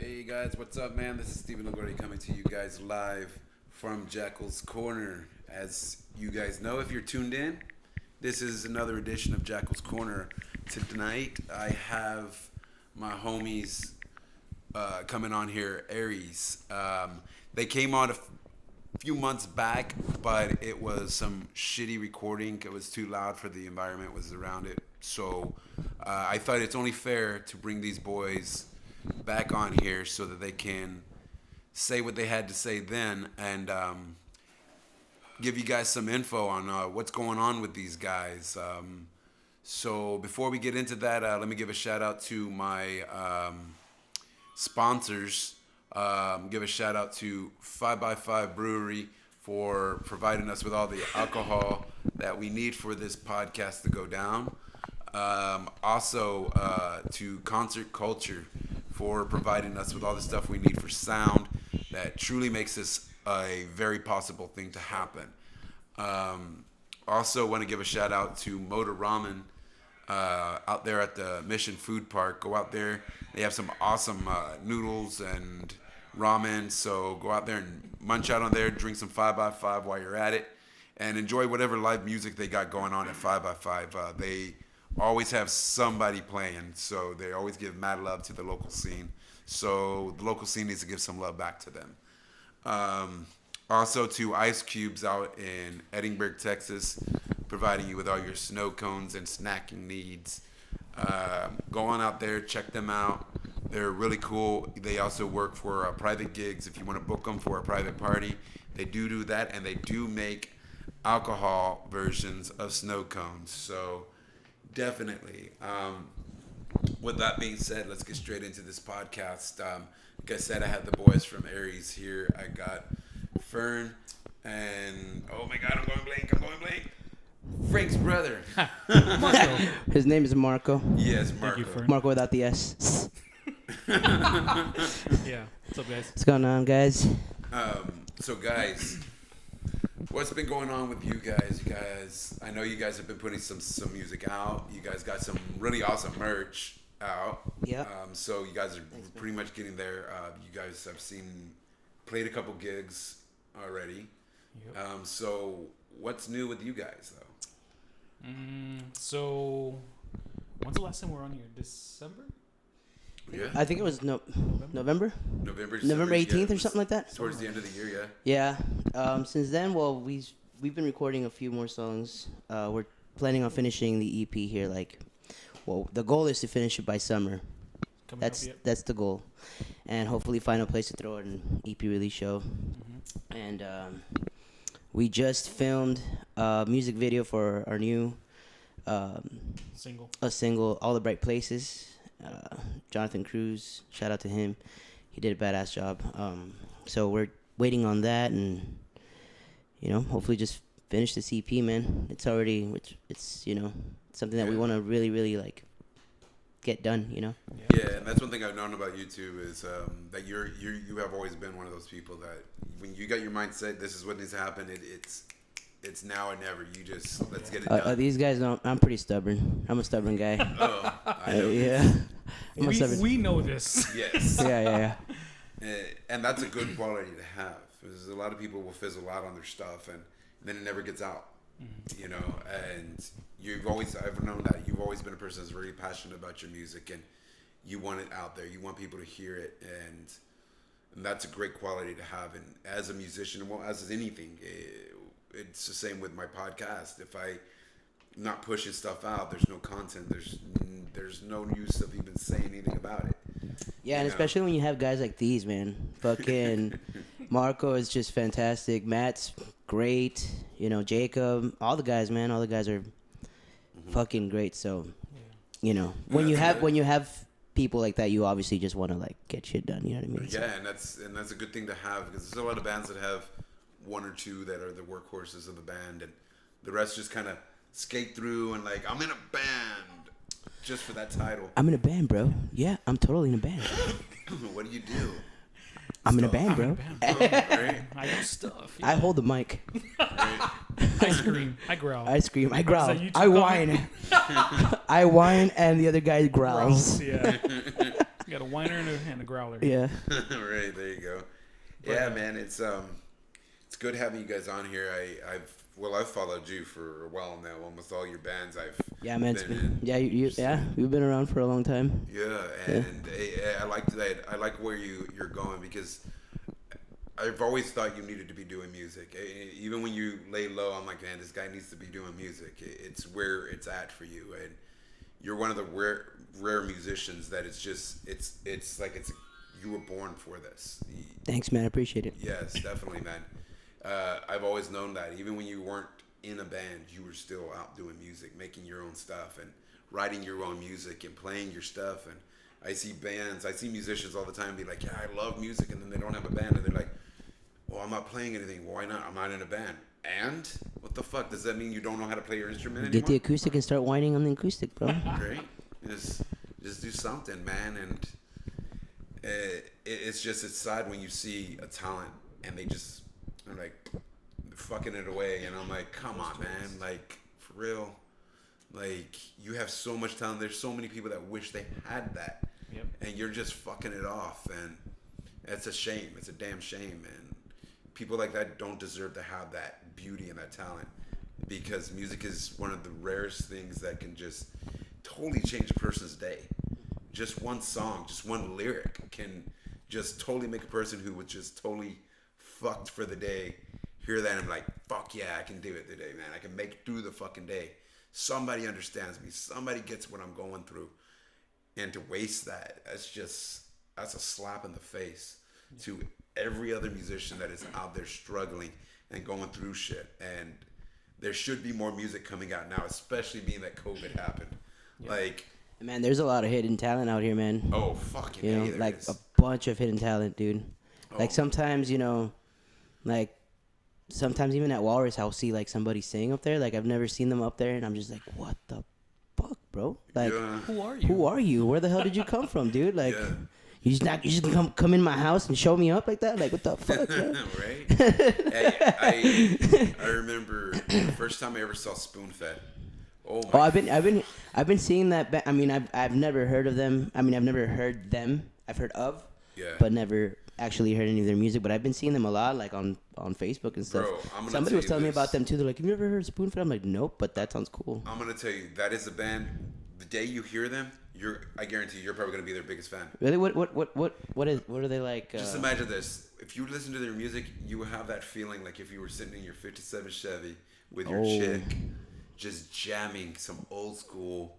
Hey guys, what's up, man? This is Stephen LaGuardia coming to you guys live from Jackal's Corner. As you guys know, if you're tuned in, this is another edition of Jackal's Corner. Tonight, I have my homies coming on here, Aeris. They came on a few months back, but it was some shitty recording. It was too loud for the environment was around it. So I thought it's only fair to bring these boys back on here so that they can say what they had to say then and give you guys some info on what's going on with these guys. So before we get into that, let me give a shout out to my sponsors. Give a shout out to 5x5 Brewery for providing us with all the alcohol that we need for this podcast to go down. Also to Concert Culture for providing us with all the stuff we need for sound that truly makes this a very possible thing to happen. Also want to give a shout out to Motor Ramen out there at the Mission Food Park. Go out there. They have some awesome noodles and ramen. So go out there and munch out on there, drink some 5x5 while you're at it, and enjoy whatever live music they got going on at 5x5. They always have somebody playing, so they always give mad love to the local scene. So the local scene needs to give some love back to them. Also to Ice Cubes out in Edinburgh, Texas, providing you with all your snow cones and snacking needs. Go on out there, check them out. They're really cool. They also work for private gigs. If you want to book them for a private party, they do that, and they do make alcohol versions of snow cones. So definitely. With that being said, let's get straight into this podcast. Like I said, I have the boys from Aeris here. I got Fern and, oh my God, I'm going blank. Frank's brother. Marco. His name is Marco. Yes, Thank Marco. you, Fern. Marco without the S. Yeah. What's up, guys? What's going on, guys? So guys, what's been going on with you guys? You guys, I know you guys have been putting some music out. You guys got some really awesome merch out. Yeah. So you guys are pretty much getting there. You guys have played a couple gigs already. Yep. So what's new with you guys though? So, when's the last time we were on here? December? Yeah. I think it was November November 18th yeah, or something like that. Towards the end of the year, yeah. Yeah. Since then, well, we've been recording a few more songs. We're planning on finishing the EP here. The goal is to finish it by summer. Coming up, yep. That's the goal, and hopefully find a place to throw an EP release show. Mm-hmm. And we just filmed a music video for our new single, All the Bright Places. Jonathan Cruz, shout out to him. He did a badass job. So we're waiting on that, and hopefully just finish this EP, man. It's already, it's something that we want to really, really get done. Yeah, and that's one thing I've known about you too is that you have always been one of those people that when you got your mindset, this is what needs to happen. It's now or never. You just let's get it done. These guys know I'm pretty stubborn. I'm a stubborn guy. Oh, I know. Yeah. We know this. Yes. Yeah. And that's a good quality to have. Because a lot of people will fizzle out on their stuff, and then it never gets out. Mm-hmm. And I've known that you've always been a person that's very passionate about your music, and you want it out there. You want people to hear it, and that's a great quality to have. And as a musician, well, as anything, it's the same with my podcast. If I'm not pushing stuff out, there's no content. There's no use of even saying anything about it. Yeah, and especially when you have guys like these, man. Fucking Marco is just fantastic. Matt's great. Jacob, all the guys, man. All the guys are fucking great. So, when you have people like that, you obviously just want to get shit done. You know what I mean? Yeah, and that's a good thing to have because there's a lot of bands that have one or two that are the workhorses of the band, and the rest just kind of skate through and I'm in a band just for that title. I'm in a band, bro. Yeah, I'm totally in a band. What do you do? I'm in a band, bro. Right? I do stuff. Yeah. I hold the mic. Right? I scream. I growl. I scream. I growl. Is that YouTube I whine. I whine, and the other guy growls. Yeah. You gotta whiner and a growler. Yeah. Right, there you go. Yeah, man, it's good having you guys on here. I've followed you for a while now. Almost all your bands Yeah, man. been in. You've been around for a long time. Yeah, and I like that. I like where you're going because I've always thought you needed to be doing music. Even when you lay low, I'm like, man, this guy needs to be doing music. It's where it's at for you, and you're one of the rare musicians that it's like you were born for this. Thanks, man. I appreciate it. Yes, definitely, man. I've always known that. Even when you weren't in a band, you were still out doing music, making your own stuff, and writing your own music and playing your stuff. And I see musicians all the time be like, yeah, I love music, and then they don't have a band, and they're like, well, I'm not playing anything. Well, why not? I'm not in a band. And what the fuck does that mean? You don't know how to play your instrument anymore? Get the acoustic and start whining on the acoustic, bro. Great. Just do something, man. And it's sad when you see a talent and they're like fucking it away, and I'm like, come on, man, like for real, like you have so much talent. There's so many people that wish they had that, and you're just fucking it off, and it's a shame. It's a damn shame, and people like that don't deserve to have that beauty and that talent, because music is one of the rarest things that can just totally change a person's day. Just one song, just one lyric can just totally make a person who was just totally fucked for the day hear that and I'm like, fuck yeah, I can do it today, man. I can make it through the fucking day. Somebody understands me. Somebody gets what I'm going through. And to waste that, that's a slap in the face to every other musician that is out there struggling and going through shit. And there should be more music coming out now, especially being that COVID happened. Yeah. Like, man, there's a lot of hidden talent out here, man. Oh, fucking you know, hey, there like is. A bunch of hidden talent, dude. Like sometimes, you know, like sometimes even at Walrus, I'll see like somebody sing up there. Like I've never seen them up there, and I'm just like, what the fuck, bro? Like, who are you? Who are you? Where the hell did you come from, dude? Like, yeah. you just come in my house and show me up like that? Like, what the fuck? Right? Hey, I remember the first time I ever saw Spoonfed. I've been seeing that. I mean, I've never heard of them. I mean, I've never heard them. I've heard of, but never actually heard any of their music. But I've been seeing them a lot, like on Facebook and stuff. Bro, somebody was telling me about them too. They're like, "Have you ever heard Spoonfed?" I'm like, "Nope," but that sounds cool. I'm gonna tell you, that is a band. The day you hear them, I guarantee you're probably gonna be their biggest fan. Really? What are they like? Just imagine this: if you listen to their music, you have that feeling like if you were sitting in your '57 Chevy with your chick, just jamming some old school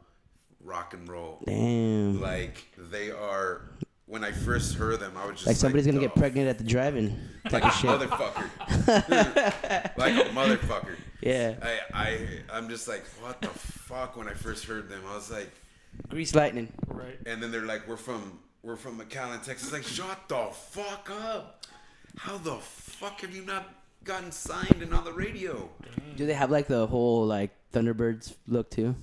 rock and roll. Damn. Like they are. When I first heard them, I was just like somebody's gonna get pregnant at the drive-in. Like a motherfucker. Like a motherfucker. Yeah. I'm just like, what the fuck? When I first heard them, I was like, Grease Lightning. Right. And then they're like, we're from McAllen, Texas. Like, shut the fuck up. How the fuck have you not gotten signed and on the radio? Do they have like the whole like Thunderbirds look too?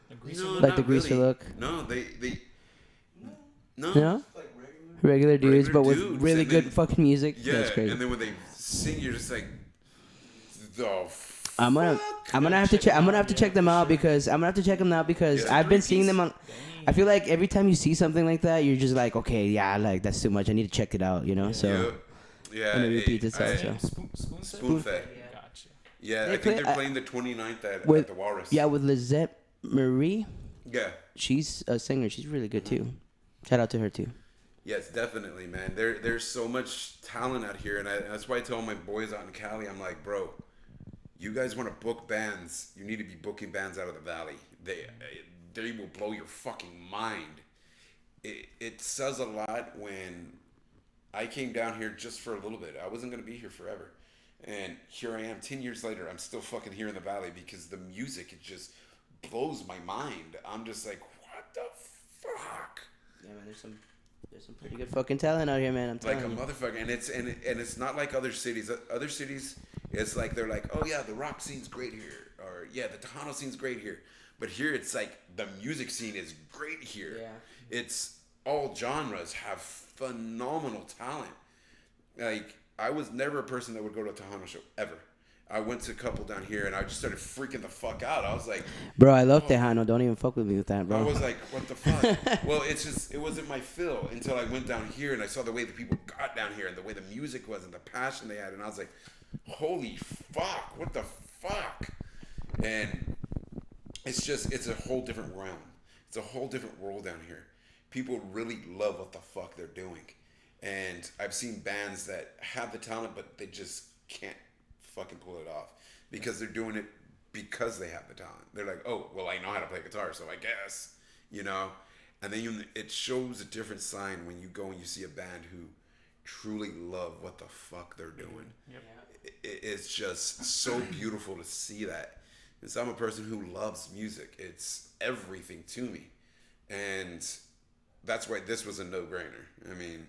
No, like the Greaser really. look? No, they no. No? Regular dudes, but with dudes, really good fucking music. Yeah, that's crazy. and then when they sing, you're just like, the I'm gonna have to check. I'm gonna have to check them out because I've been seeing them on. I feel like every time you see something like that, you're just like, okay, yeah, like that's too much. I need to check it out, you know. So yeah, and it repeats itself. Spoonfed. Gotcha. Yeah, I think they're playing the 29th at the Walrus. Yeah, with Lizette Marie. Yeah, she's a singer. She's really good too. Shout out to her too. Yes, definitely, man. There's so much talent out here, and that's why I tell my boys out in Cali, I'm like, bro, you guys want to book bands, you need to be booking bands out of the Valley. They will blow your fucking mind. It says a lot when I came down here just for a little bit. I wasn't going to be here forever. And here I am 10 years later, I'm still fucking here in the Valley because the music, it just blows my mind. I'm just like, what the fuck? Yeah, man, there's some pretty good fucking talent out here, man. I'm telling you. Like a motherfucker, and it's not like other cities. Other cities, it's like they're like, oh yeah, the rock scene's great here, or yeah, the Tejano scene's great here. But here, it's like the music scene is great here. Yeah. It's all genres have phenomenal talent. Like I was never a person that would go to a Tejano show ever, I went to a couple down here, and I just started freaking the fuck out. I was like, bro, I love Tejano. Don't even fuck with me with that, bro. I was like, what the fuck? Well, it wasn't my fill until I went down here and I saw the way the people got down here and the way the music was and the passion they had, and I was like, holy fuck, what the fuck? And it's a whole different realm. It's a whole different world down here. People really love what the fuck they're doing. And I've seen bands that have the talent, but they just can't fucking pull it off because they're doing it because they have the talent. They're like, oh, well, I know how to play guitar, so I guess, And then it shows a different sign when you go and you see a band who truly love what the fuck they're doing. Yep. It's just so beautiful to see that. Because I'm a person who loves music. It's everything to me. And that's why this was a no-brainer. I mean,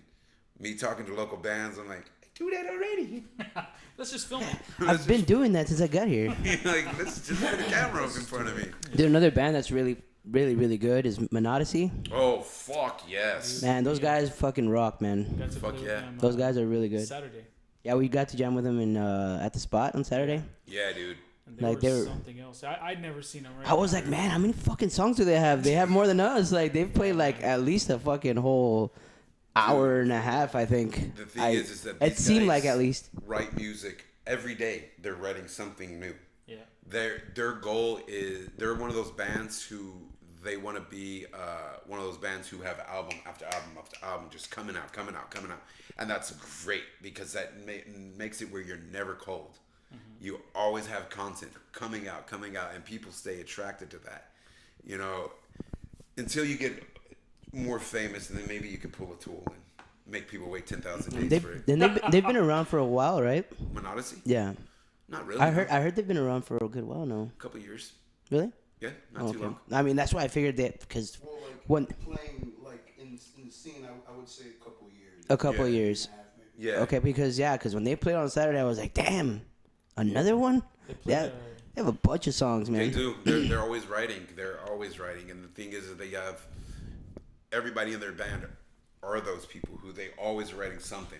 me talking to local bands, I'm like, do that already. Let's just film it. I've been doing that since I got here. Like, let's just put a camera up in front of me. Dude, another band that's really, really, really good is Monodicy. Oh, fuck yes. Man, those guys fucking rock, man. Fuck yeah. Those guys are really good. Saturday. Yeah, we got to jam with them at the spot on Saturday. Yeah, dude. And they were something else. I'd never seen them. I was like, man, how many fucking songs do they have? They have more than us. Like, they've played like at least a fucking whole hour and a half, I think. The thing is that it seemed like at least write music every day. They're writing something new. Yeah. Their goal is they're one of those bands who they want to be one of those bands who have album after album after album just coming out, and that's great because that makes it where you're never cold. Mm-hmm. You always have content coming out, and people stay attracted to that. Until you get more famous, and then maybe you could pull a Tool and make people wait 10,000 days for it. They've been around for a while, right? Monodicy? Yeah. Not really. I heard they've been around for a good while now. A couple years. Really? Yeah, not too long. I mean, that's why I figured that because playing like in the scene, I would say a couple years. A couple years. Yeah. Okay, because when they played on Saturday, I was like, damn, another one? They have a bunch of songs, man. They do. They're always writing. And the thing is that they have everybody in their band are those people who they always writing something,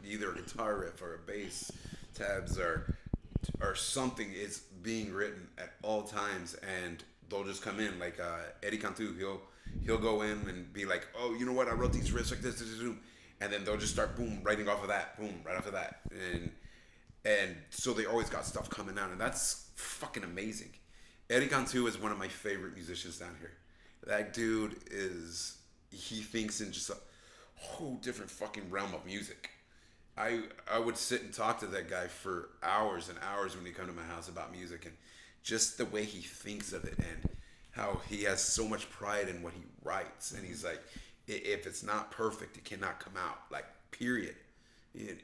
either a guitar riff or a bass tabs or something is being written at all times, and they'll just come in like Eddie Cantu. He'll go in and be like, oh, you know what? I wrote these riffs like this, and then they'll just start writing off of that, right off of that, and so they always got stuff coming out, and that's fucking amazing. Eddie Cantu is one of my favorite musicians down here. That dude he thinks in just a whole different fucking realm of music. I would sit and talk to that guy for hours and hours when he come to my house about music, and just the way he thinks of it and how he has so much pride in what he writes. And he's like, if it's not perfect, it cannot come out, like, period.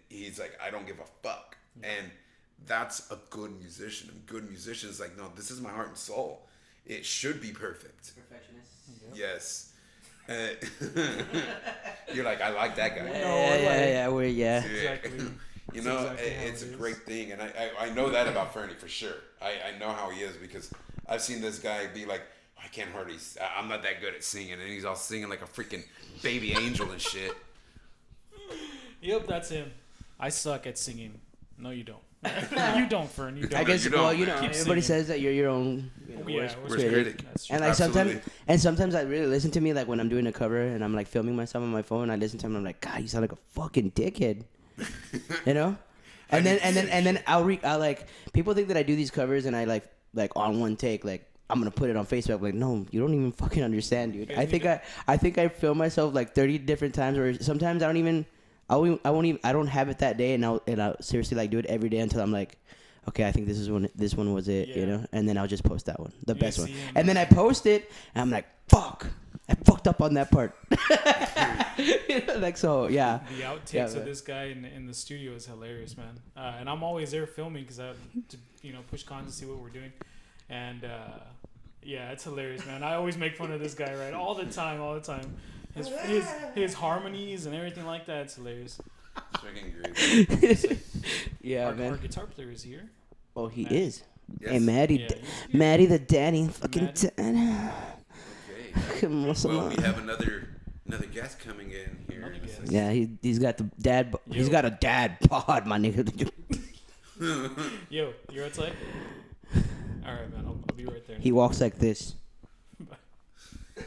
He's like, I don't give a fuck. And that's a good musician. And good musicians like, no, this is my heart and soul. It should be perfect. Perfectionist. Yes. You're like, I like that guy. Yeah. Exactly. It's a great thing, and I know that about Fernie for sure. I know how he is because I've seen this guy be like, I can't hardly, I'm not that good at singing, and he's all singing like a freaking baby angel and shit. Yep, that's him. I suck at singing. No, you don't. You don't, Fern. You don't. I guess you don't, everybody singing. says that you're your own worst critic. critic. And like Absolutely. sometimes I really listen to me, like when I'm doing a cover and I'm like filming myself on my phone. I listen to him and I'm like, God, you sound like a fucking dickhead, And then I'll like people think that I do these covers and I like on one take like I'm gonna put it on Facebook. I'm like, no, you don't even fucking understand, dude. I think I film myself like 30 different times, or sometimes I don't have it that day, and I'll seriously like do it every day until I'm like, okay, I think this one was it, and then I'll just post that one, the best one, and then I post it, and I'm like, fuck, I fucked up on that part. Like, so, yeah. The outtakes of this guy in the studio is hilarious, man. And I'm always there filming because I have to, push content, see what we're doing, and yeah, it's hilarious, man. I always make fun of this guy, right, all the time. His harmonies and everything like that, it's hilarious. It's fucking great. Yeah, man. Our guitar player is here. Oh, he Matt. is. Yes. Hey, Maddie the daddy, fucking Okay. Come on, Well, we have another guest coming in here. Another guest. yeah, he's got the dad. He's got a dad bod, my nigga. Yo, you're outside? All right, man. I'll be right there. He walks like this.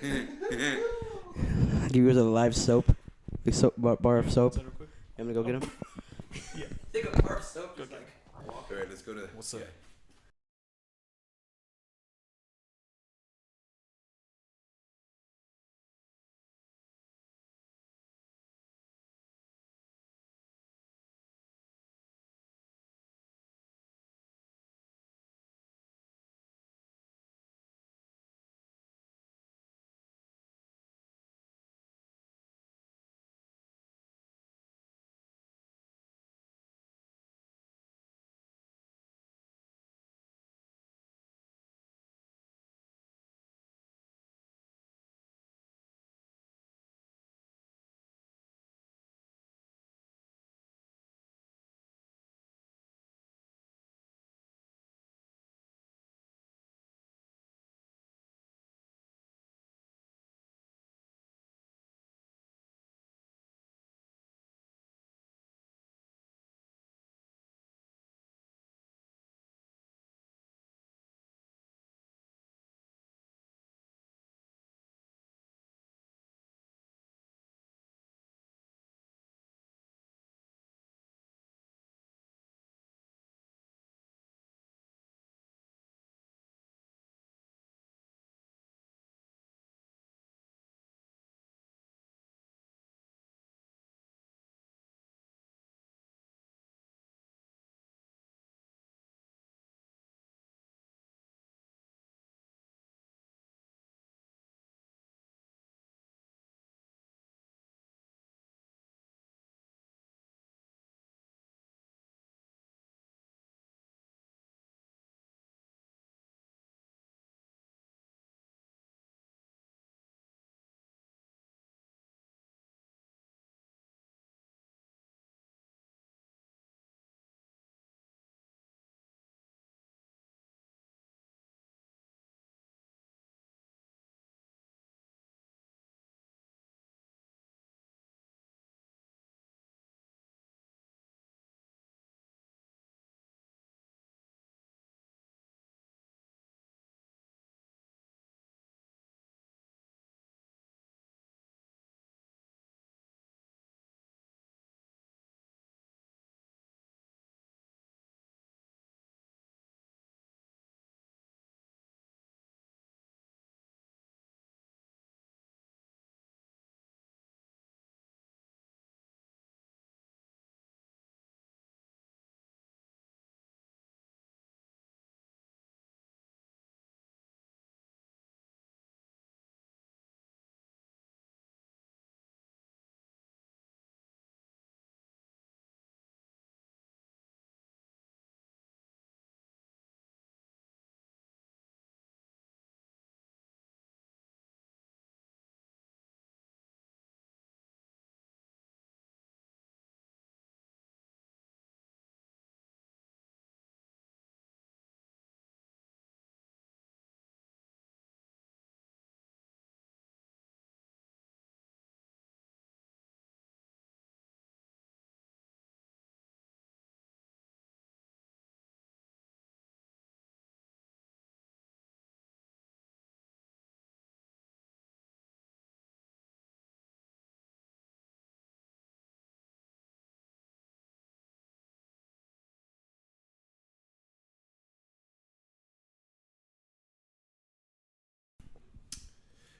Give you a live soap. Big soap bar of soap. Outside real quick. I'm gonna go get him. Yeah. Take a bar of soap. Just like All right, let's go to. What's up?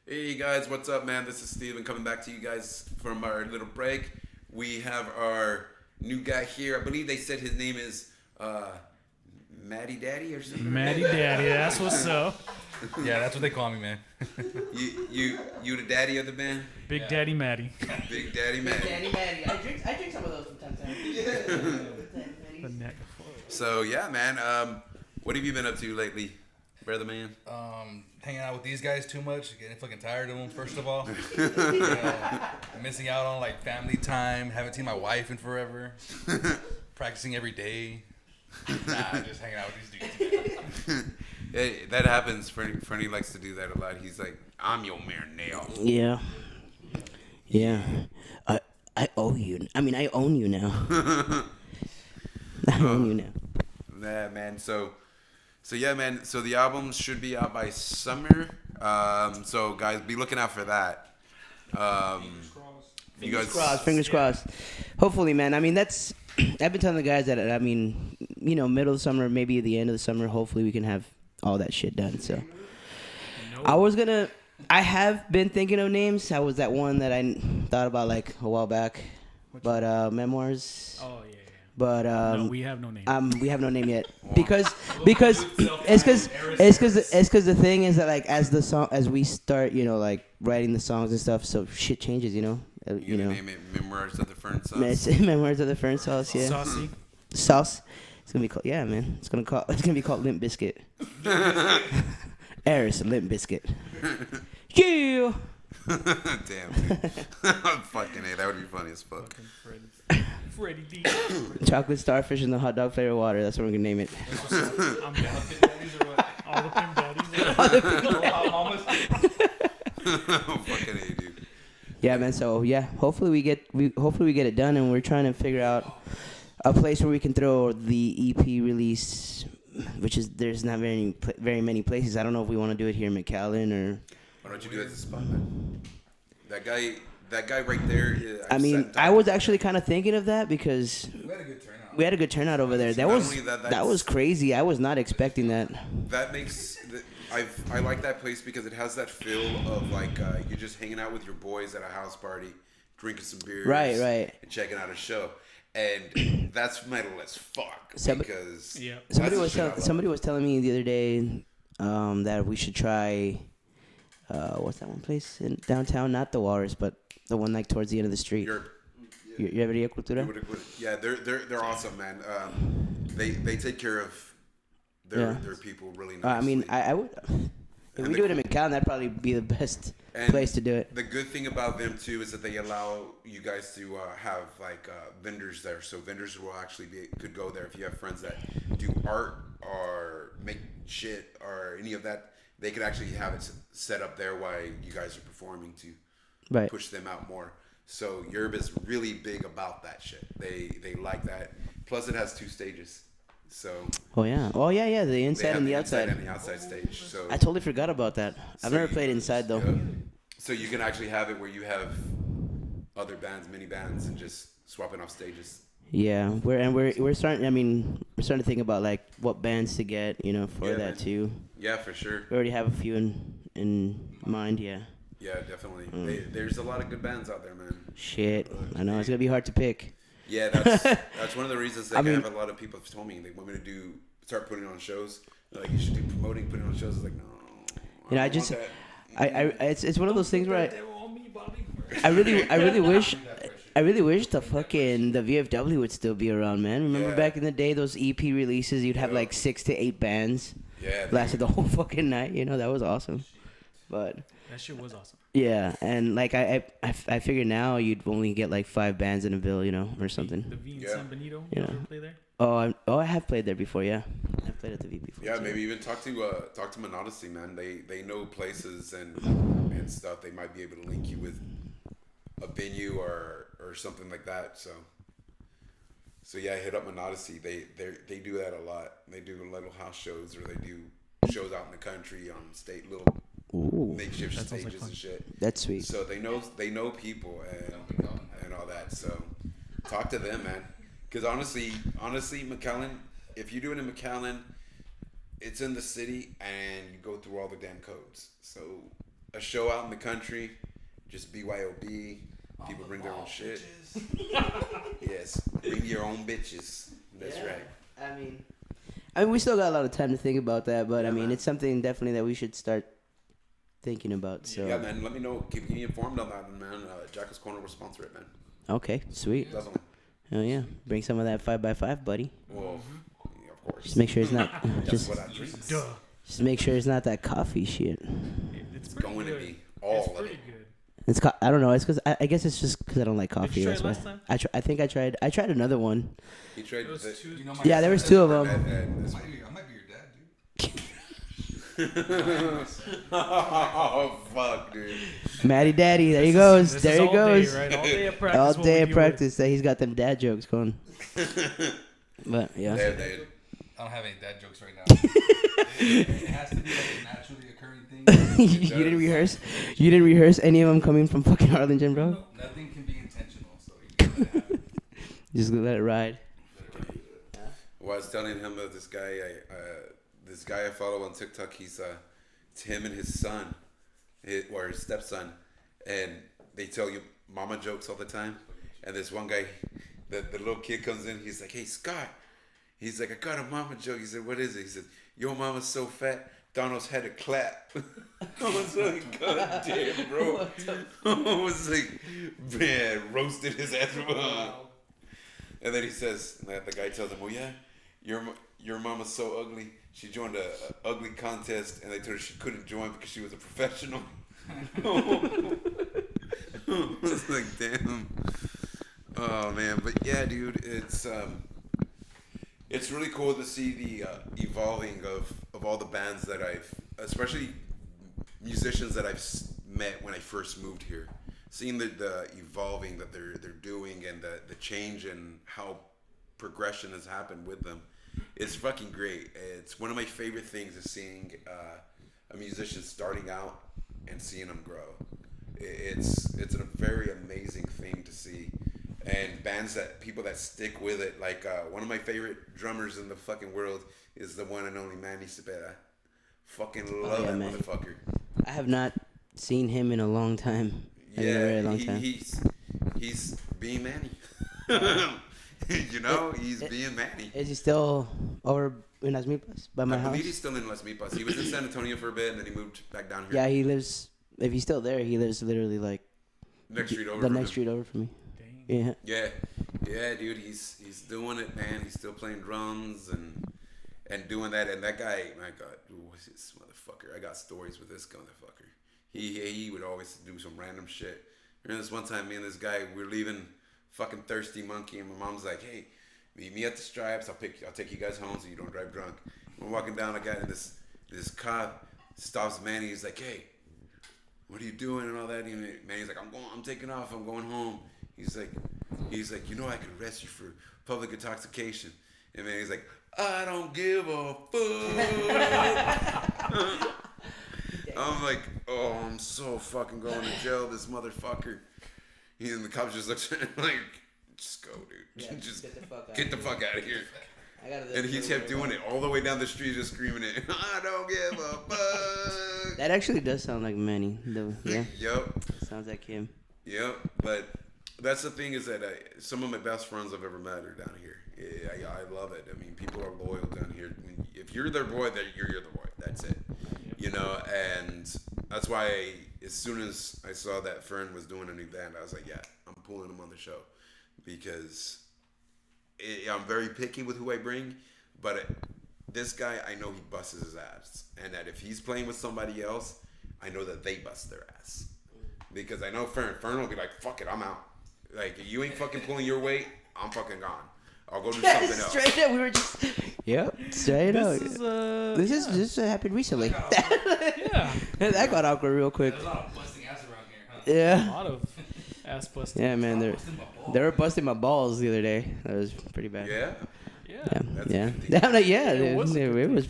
Hey guys, what's up, man? This is Steven coming back to you guys from our little break. We have our new guy here. I believe they said his name is Matty Daddy or something. Matty Daddy, that's what's up. Yeah, that's what they call me, man. You the daddy of the band? Big Yeah. Daddy Matty. Big Daddy Matty. Danny Matty. I drink some of those from time to time. The neck. So yeah, man. What have you been up to lately, brother man? Hanging out with these guys too much, getting fucking tired of them. First of all, missing out on like family time. Haven't seen my wife in forever. Practicing every day. Nah, just hanging out with these dudes. Hey, that happens. Fernie likes to do that a lot. He's like, I'm your man now. Yeah. Yeah. I owe you. I mean, I own you now. I own you now. Yeah, man. So yeah, man. So the album should be out by summer. So guys, be looking out for that. You guys, Fingers crossed. Hopefully, man. I mean, that's. I've been telling the guys that. I mean, middle of summer, maybe the end of the summer. Hopefully, we can have all that shit done. So, I have been thinking of names. I was that one that I thought about like a while back, but memoirs. Oh yeah. But No, we have no name. we have no name yet because it's because the thing is that like as we start like writing the songs and stuff, so shit changes, you gonna name it Memoirs of the Fern Sauce. Memoirs of the Fern Sauce, yeah. Saucy. Sauce. It's gonna be called It's gonna be called Limp Biscuit. Aeris Limp Biscuit. Yeah. Damn. Dude. Fucking A, that would be funny as fuck. Freddy D. Chocolate starfish and the hot dog flavor water. That's what we're gonna name it. I'm down. All the pimp daddies. Fucking A, dude. Yeah, man. So yeah, hopefully we get it done, and we're trying to figure out a place where we can throw the EP release, which is there's not very many places. I don't know if we want to do it here in McAllen or. Why don't you do it at the spot, man? That guy right there. I mean, I was actually kind of thinking of that because we had a good turnout over there. That was crazy. I was not expecting that. That makes. I like that place because it has that feel of like you're just hanging out with your boys at a house party, drinking some beers, right, and checking out a show, and that's metal as fuck. Because somebody was telling me the other day that we should try. What's that one place in downtown? Not the Walrus, but the one like towards the end of the street. Yerberia Cultura? Yeah, they're awesome, man. They take care of their people really nicely. I mean, I would. If we do it in McAllen, that'd probably be the best place to do it. The good thing about them too is that they allow you guys to have like vendors there. So vendors will actually could go there if you have friends that do art or make shit or any of that. They could actually have it set up there while you guys are performing to push them out more. So Yerb is really big about that shit. They like that. Plus, it has 2 stages. So. Oh yeah. The inside and the outside. And the outside stage. So. I totally forgot about that. I've never played inside though. So you can actually have it where you have other bands, mini bands, and just swapping off stages. Yeah, we're starting. I mean, we're starting to think about like what bands to get, for that too. Yeah, for sure. We already have a few in mind. Yeah. Yeah, definitely. There's a lot of good bands out there, man. Shit, I know it's gonna be hard to pick. Yeah, that's one of the reasons that I have a lot of people have told me they want me to start putting on shows. They're like, you should do promoting, putting on shows. I was like, no. It's one of those things where I really wish the VFW would still be around, man. Remember back in the day, those EP releases, you'd have like 6 to 8 bands. Yeah. Lasted the whole fucking night. That was awesome. But that shit was awesome. Yeah, and like I figure now you'd only get like 5 bands in a bill, or something. The V in San Benito. You ever play there? I have played there before. Yeah, I've played at the V before. Yeah, too. Maybe even talk to Monodyssey, man. They know places and stuff. They might be able to link you with a venue or something like that. So yeah, hit up Monodyssey. They do that a lot. They do little house shows or they do shows out in the country on little makeshift stages and shit. That's sweet. So they know people and all that. So talk to them, man. Because honestly, McAllen, if you do it in McAllen, it's in the city and you go through all the damn codes. So a show out in the country, just BYOB. People bring their own shit. Yes, bring your own bitches. That's right. I mean, we still got a lot of time to think about that, but I mean, man. It's something definitely that we should start thinking about. So yeah, man. Let me know. Keep me informed on that, man. Jackass Corner will sponsor it, man. Okay, sweet. Definitely. Oh yeah, bring some of that 5x5, buddy. Well, yeah, of course. Just make sure it's not. That's what I drink. Just make sure it's not that coffee shit. It's going good. to be all of it. Good. I don't know. It's because I guess it's just because I don't like coffee. Did you try last time? I think I tried. I tried another one. He tried. Yeah, there was 2 of them. I might be your dad, dude. Oh fuck, dude. Matty Daddy, there he goes. There he goes. Day, right? All day of practice. All day of practice. That he's got them dad jokes going. But yeah. I don't have any dad jokes right now. It has to be like a naturally occurring thing. You didn't rehearse. You didn't rehearse any of them coming from fucking Arlington, bro. No, nothing can be intentional, so you can let it happen. Just let it ride. Well, I was telling him that this guy I follow on TikTok, it's him and his son, or his stepson, and they tell you mama jokes all the time. And this one guy, the little kid comes in, he's like, "Hey, Scott," he's like, "I got a mama joke." He said, "What is it?" He said, "Your mama's so fat, Donald's had a clap." I was like, "God damn, bro!" I was like, "Man, roasted his ass." And then he says, the guy tells him, "Oh yeah, your mama's so ugly. She joined a ugly contest, and they told her she couldn't join because she was a professional." I was like, "Damn." Oh man, but yeah, dude, it's really cool to see the evolving of all the bands that especially musicians that I've met when I first moved here. Seeing the evolving that they're doing and the change and how progression has happened with them, it's fucking great. It's one of my favorite things is seeing a musician starting out and seeing them grow. It's a very amazing thing to see. And people that stick with it, like one of my favorite drummers in the fucking world is the one and only Manny Cepeda. Fucking love that man. motherfucker. I have not seen him in a long time. He's being Manny. He's being Manny. Is he still over in Las Milpas by my I house? believe he's still in Las Milpas. He was in San Antonio for a bit, and then he moved back down here. Yeah, he lives. If he's still there, he lives literally like next street over. The next street over from me. Dang. Yeah. Yeah, dude. He's doing it, man. He's still playing drums and doing that. And that guy, my God, what's this motherfucker? I got stories with this motherfucker. He would always do some random shit. Remember this one time, me and this guy, we were leaving fucking Thirsty Monkey, and my mom's like, "Hey, meet me at the Stripes. I'll take you guys home so you don't drive drunk." We're walking down, I got in this cop stops Manny. He's like, "Hey, what are you doing?" and all that. And Manny's like, I'm taking off. I'm going home. He's like, I could arrest you for public intoxication. And Manny's like, "I don't give a fuck." I'm like, "Oh, I'm so fucking going to jail, this motherfucker." And the cops just looks at him like, "Just go, dude. Yeah, just get the fuck out of here." I And he kept doing it all the way down the street, just screaming it. "I don't give a fuck." That actually does sound like Manny. Yeah. Yep. Sounds like him. Yep. But that's the thing is that some of my best friends I've ever met are down here. I love it. I mean, people are loyal down here. I mean, if you're their boy, then you're the boy. That's it. And that's why as soon as I saw that Fern was doing a new band, I was like, yeah, I'm pulling him on the show. Because I'm very picky with who I bring, but this guy, I know he busts his ass. And that if he's playing with somebody else, I know that they bust their ass. Because I know Fern will be like, "Fuck it, I'm out. Like, you ain't fucking pulling your weight, I'm fucking gone. I'll go do something else." Straight up, we were just. Yep, straight up. This happened recently. Yeah. That got awkward real quick. There's a lot of busting ass around here, huh? A Yeah. lot of ass busting. Yeah, man. They were busting my balls the other day. That was pretty bad. Yeah. Yeah. That's Yeah. a good thing. I'm like, yeah, It was a good it was.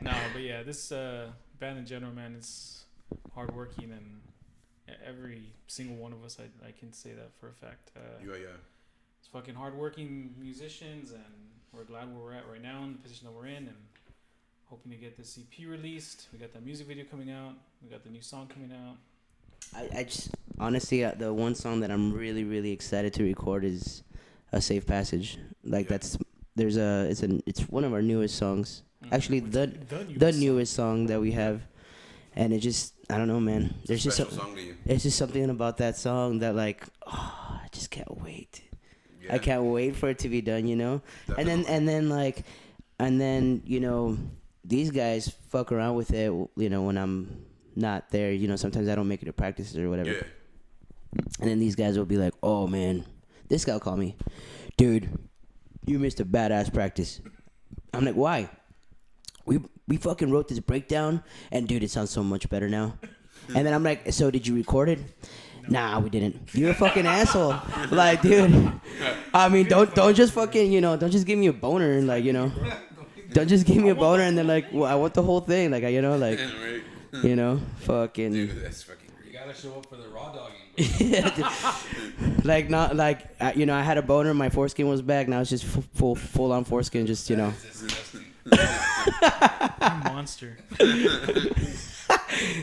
No, but yeah, this band in general, man, is hardworking, and every single one of us, I can say that for a fact. Yeah. It's fucking hardworking musicians, and we're glad where we're at right now in the position that we're in, and hoping to get this EP released. We got that music video coming out. We got the new song coming out. I just honestly, the one song that I'm really, really excited to record is "A Safe Passage." Like it's one of our newest songs. Actually, the newest song that we have, and it just, I don't know, man. There's just song to you. It's just something about that song that I just can't wait. Yeah. I can't wait for it to be done, Definitely. and then these guys fuck around with it, when I'm not there. Sometimes I don't make it to practices or whatever. Yeah. And then these guys will be like, "Oh man," this guy will call me, "Dude, you missed a badass practice." I'm like, "Why?" We fucking wrote this breakdown, and dude, it sounds so much better now. And then I'm like, "So did you record it?" "Nah, we didn't." "You're a fucking asshole." Like, dude, I mean, don't just fucking, don't just give me a boner, don't just give me a boner and then like, well, I want the whole thing. Like, you know, like, Right. you know, fucking. Dude, that's fucking You great. gotta show up for the raw dogging. Yeah, like not like you know, I had a boner, my foreskin was back. Now it's just full on foreskin, just you know. It's disgusting. You monster.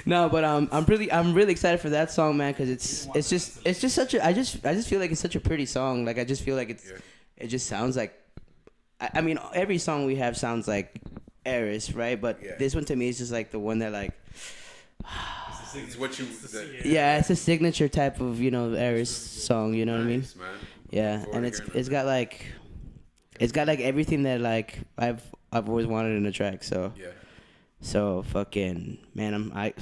No, but I'm really excited for that song, man, because it's just such a I just feel like it's such a pretty song. Like I just feel like it just sounds like I mean every song we have sounds like Aeris, right? But this one to me is just like the one that like It's what you. yeah, it's a signature type of Aeris song. You know what I mean? Nice, man. Yeah, Looking and forward to it's hearing got like everything that like I've always wanted in a track. So. Yeah. So fucking man, I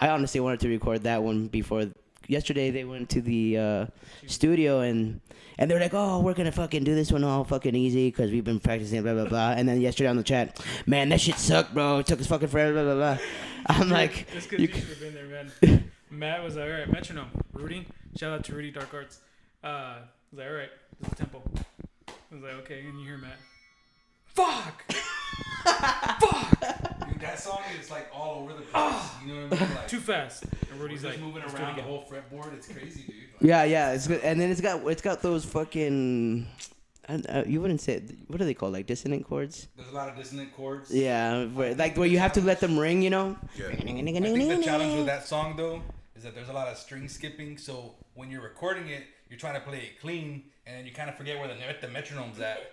honestly wanted to record that one before. Yesterday they went to the studio and they're like, oh, we're gonna fucking do this one all fucking easy because we've been practicing blah blah blah. And then yesterday on the chat, man, that shit sucked, bro. It took us fucking forever, blah blah blah. I'm like, It's because you should have been there, man. Matt was like, all right, metronome. Rudy, shout out to Rudy Dark Arts. I was like, all right, this is tempo. I was like, okay, and you hear Matt. Fuck! Dude, that song is like all over the place. You know what I mean? Like, Too fast. And Rudy's just like, moving let's do it around the again. whole fretboard. It's crazy, dude. yeah, it's good. And then it's got those fucking, you wouldn't say, what are they called? Like dissonant chords? There's a lot of dissonant chords. Yeah, where you have to let them ring, you know? Yeah. I think the challenge with that song though is that there's a lot of string skipping. So when you're recording it, you're trying to play it clean, and you kind of forget where the metronome's at.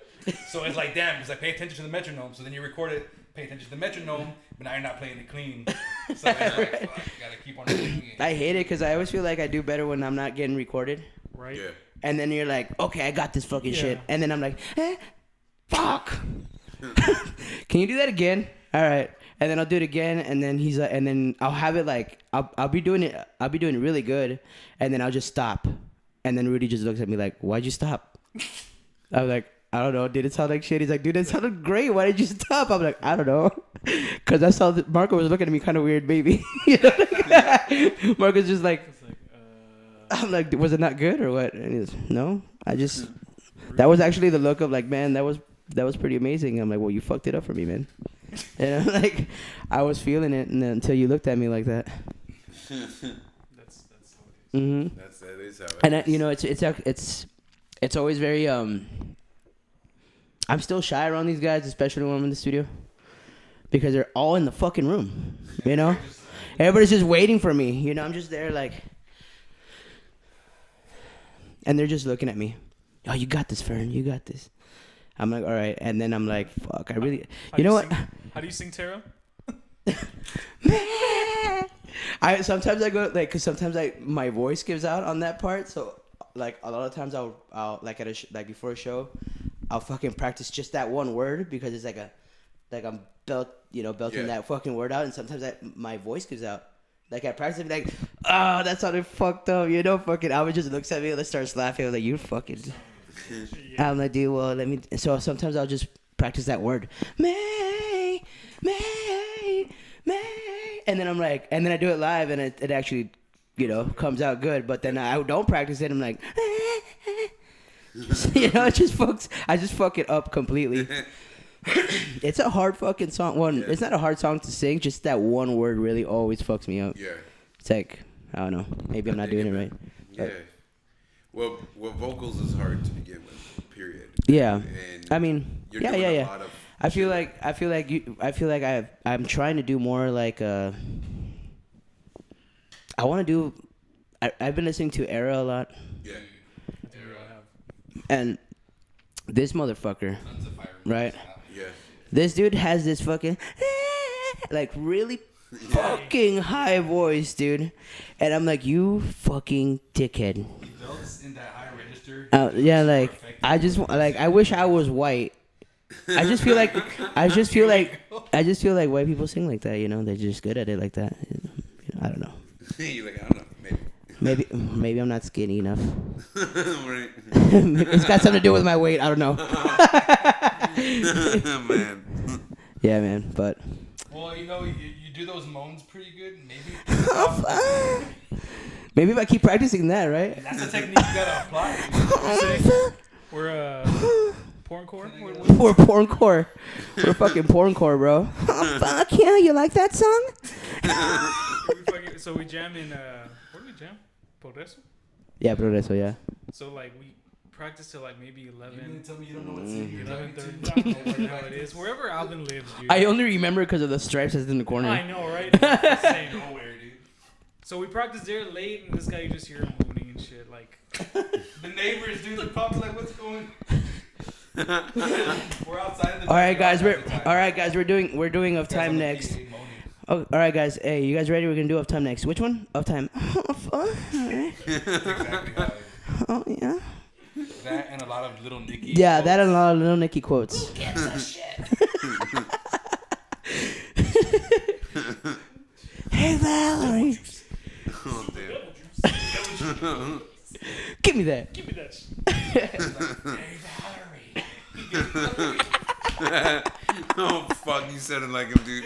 So it's like, damn, because I pay attention to the metronome. So then you record it, pay attention to the metronome, but now you're not playing it clean. So it's like, fuck, you gotta keep on playing it. I hate it because I always feel like I do better when I'm not getting recorded. Right? Yeah. And then you're like, okay, I got this fucking Yeah. shit. And then I'm like, fuck. Can you do that again? All right. And then I'll do it again. And then he's like, and then I'll have it like, I'll be doing it really good. And then I'll just stop. And then Rudy just looks at me like, why'd you stop? I was like, I don't know. Did it sound like shit? He's like, dude, it sounded great. Why did you stop? I'm like, I don't know. Because I saw that Marco was looking at me kind of weird, baby. You know? Marco's just like, It's like, I'm like, was it not good or what? And he's, no, that was actually the look of like, man, that was pretty amazing. I'm like, well, you fucked it up for me, man. And I'm like, I was feeling it, and then until you looked at me like that. that's how it is. Mm-hmm. That is how it And is. it's always very I'm still shy around these guys, especially when I'm in the studio, because they're all in the fucking room. You know, everybody's just waiting for me. You know, I'm just there like. And they're just looking at me. Oh, you got this, Fern. You got this. I'm like, all right. And then I'm like, fuck, I really... How You do know what? How do you sing tarot? Sometimes I go, like, because sometimes my voice gives out on that part. So, like, a lot of times I'll like, at like, before a show, I'll fucking practice just that one word because it's like I'm belting that fucking word out. And sometimes my voice gives out. Like, I practice it, like, oh, that sounded fucked up, you know? Fucking Albert just looks at me and starts laughing. I'm like, you fucking... I'm like, dude, well, let me... So sometimes I'll just practice that word. May. And then I'm like... And then I do it live, and it actually, comes out good. But then I don't practice it. I'm like... it just fucks... I just fuck it up completely. It's a hard fucking song. It's not a hard song to sing. Just that one word really always fucks me up. Yeah. It's like, I don't know. Maybe I'm not doing it right. Yeah. Well, vocals is hard to begin with. Period. Yeah. And I mean, you're yeah. doing a lot of I feel like I'm trying to do more like I want to do. I've been listening to Era a lot, Yeah. and this motherfucker, right? Yeah. This dude has this fucking like really fucking high voice, dude, and I'm like, you fucking dickhead. Belts in that high register. Yeah, like I wish I was white. I just feel like white people sing like that. They're just good at it like that. I don't know. You're like, I don't know, Maybe I'm not skinny enough. right. It's got something to do with my weight. I don't know. Man. Yeah, man. But Well, you do those moans pretty good. maybe if I keep practicing that, right? That's a technique you gotta apply. We're Porncore? We're porncore. We're fucking porncore, bro. Oh, fuck yeah, you like that song? So we jam in, where do we jam? Progreso? Yeah, Progreso, yeah. So like we practice till like maybe 11. You mean to tell me you don't know what city you're 11:30. Whatever the hell it is. Wherever Alvin lives, dude. I only remember because of the stripes that's in the corner. I know, right? It's insane. nowhere, dude. So we practice there late, and this guy, you just hear him moaning and shit. Like, The neighbors, dude, they're probably like, what's going? We're outside the. All right, guys. backyard We're doing of half the time. time Guys on the next. PA moaning. Oh, all right, guys. Hey, you guys ready? We're gonna do of time next. Which one? Of time. That's exactly how it Oh yeah. is. That and a lot of little Nicky. Yeah, that and a lot of Little Nicky quotes. Hey Valerie, Oh, damn. give me that. give me that shit. Oh, fuck. You sounded like him, dude.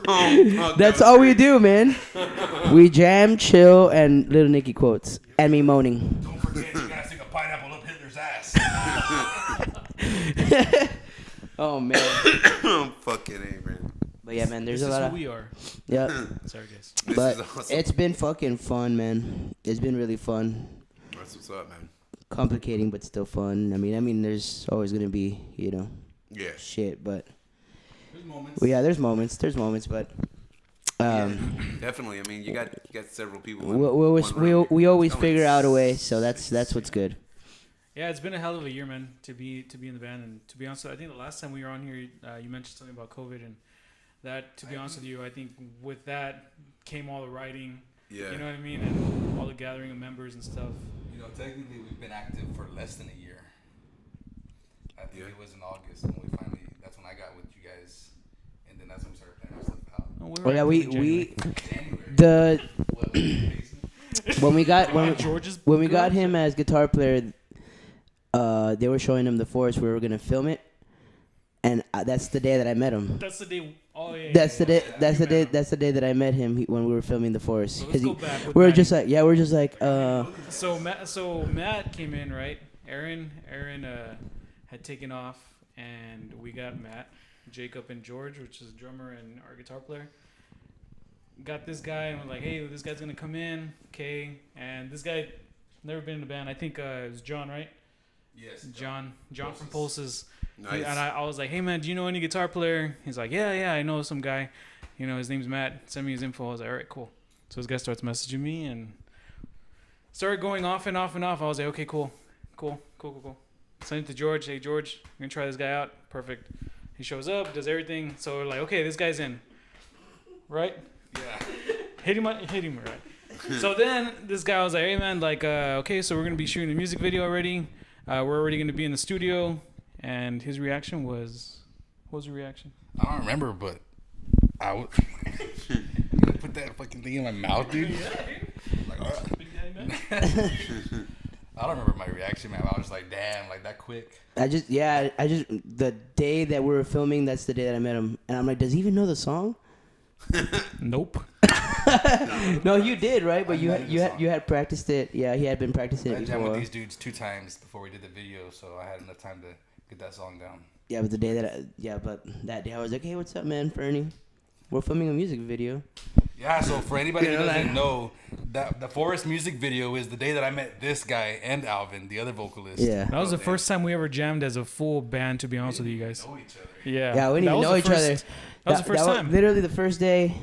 Oh, fuck. That's that was all we great. do, man. We jam, chill, and Little Nicky quotes, and me moaning. Don't forget, you gotta stick a pineapple up Hitler's ass. Oh man. Oh, fucking A, man. But yeah, man, there's This a is lot who of we are. yeah. Sorry, guys. This But is awesome. it's been fucking fun, man. It's been really fun. That's what's up, man. Complicating, but still fun. I mean, there's always gonna be, Yeah. shit, but There's moments. well, yeah, there's moments, but Definitely. I mean, you got several people. we in always one room. we always Oh, figure it's- out a way. So that's what's good. Yeah, it's been a hell of a year, man, to be in the band. And to be honest, I think the last time we were on here, you mentioned something about COVID, and that, to be honest with you, I think with that came all the writing. Yeah. You know what I mean, and all the gathering of members and stuff. You know, technically, we've been active for less than a year. I think Yeah. it was in August when we finally. That's when I got with you guys, and then that's when we started playing our stuff out. Oh, we Oh were yeah, active we in January. January. the What, in the basement? when we got George's when we got garage? him as guitar player, they were showing him the forest where we were gonna film it, and that's the day that I met him. That's the day. Oh yeah. That's the day. yeah, That's you the day. met him. That's the day that I met him when we were filming the forest. So Because let's go back. With we were Matty. just like, So Matt came in, right? Aaron had taken off, and we got Matt, Jacob, and George, which is a drummer and our guitar player. Got this guy, and we're like, hey, this guy's gonna come in, okay? And this guy never been in a band. I think it was John, right? Yes. John from Pulses. Nice. And I was like, hey man, do you know any guitar player? He's like, yeah, I know some guy. His name's Matt. Send me his info. I was like, all right, cool. So this guy starts messaging me and started going off and off and off. I was like, okay, cool. Send it to George. Hey George, I'm gonna try this guy out. Perfect. He shows up, does everything. So we're like, okay, this guy's in. Right? Yeah. Hit him right. So then this guy was like, hey man, like, okay, so we're gonna be shooting a music video already. We're already gonna be in the studio. And his reaction was, what was your reaction? I don't remember, but I would put that fucking thing in my mouth, dude. Like, Big Daddy man. I don't remember my reaction, man. I was like, damn, like that quick. the day that we were filming, that's the day that I met him, and I'm like, does he even know the song? Nope. No, you did, right? But I know the song. you had practiced it. Yeah, he had been practicing I it jammed with before. these dudes 2 times before we did the video, so I had enough time to get that song down. Yeah, but the day but that day I was like, hey, what's up, man, Fernie? We're filming a music video. Yeah, so for anybody who You know, doesn't like- know, that the Forest music video is the day that I met this guy and Alvin, the other vocalist. Yeah. That was the first time we ever jammed as a full band, to be honest with you guys. Know each other. Yeah. Yeah, we didn't That even was know the each first- other. That was the first time. Literally the first day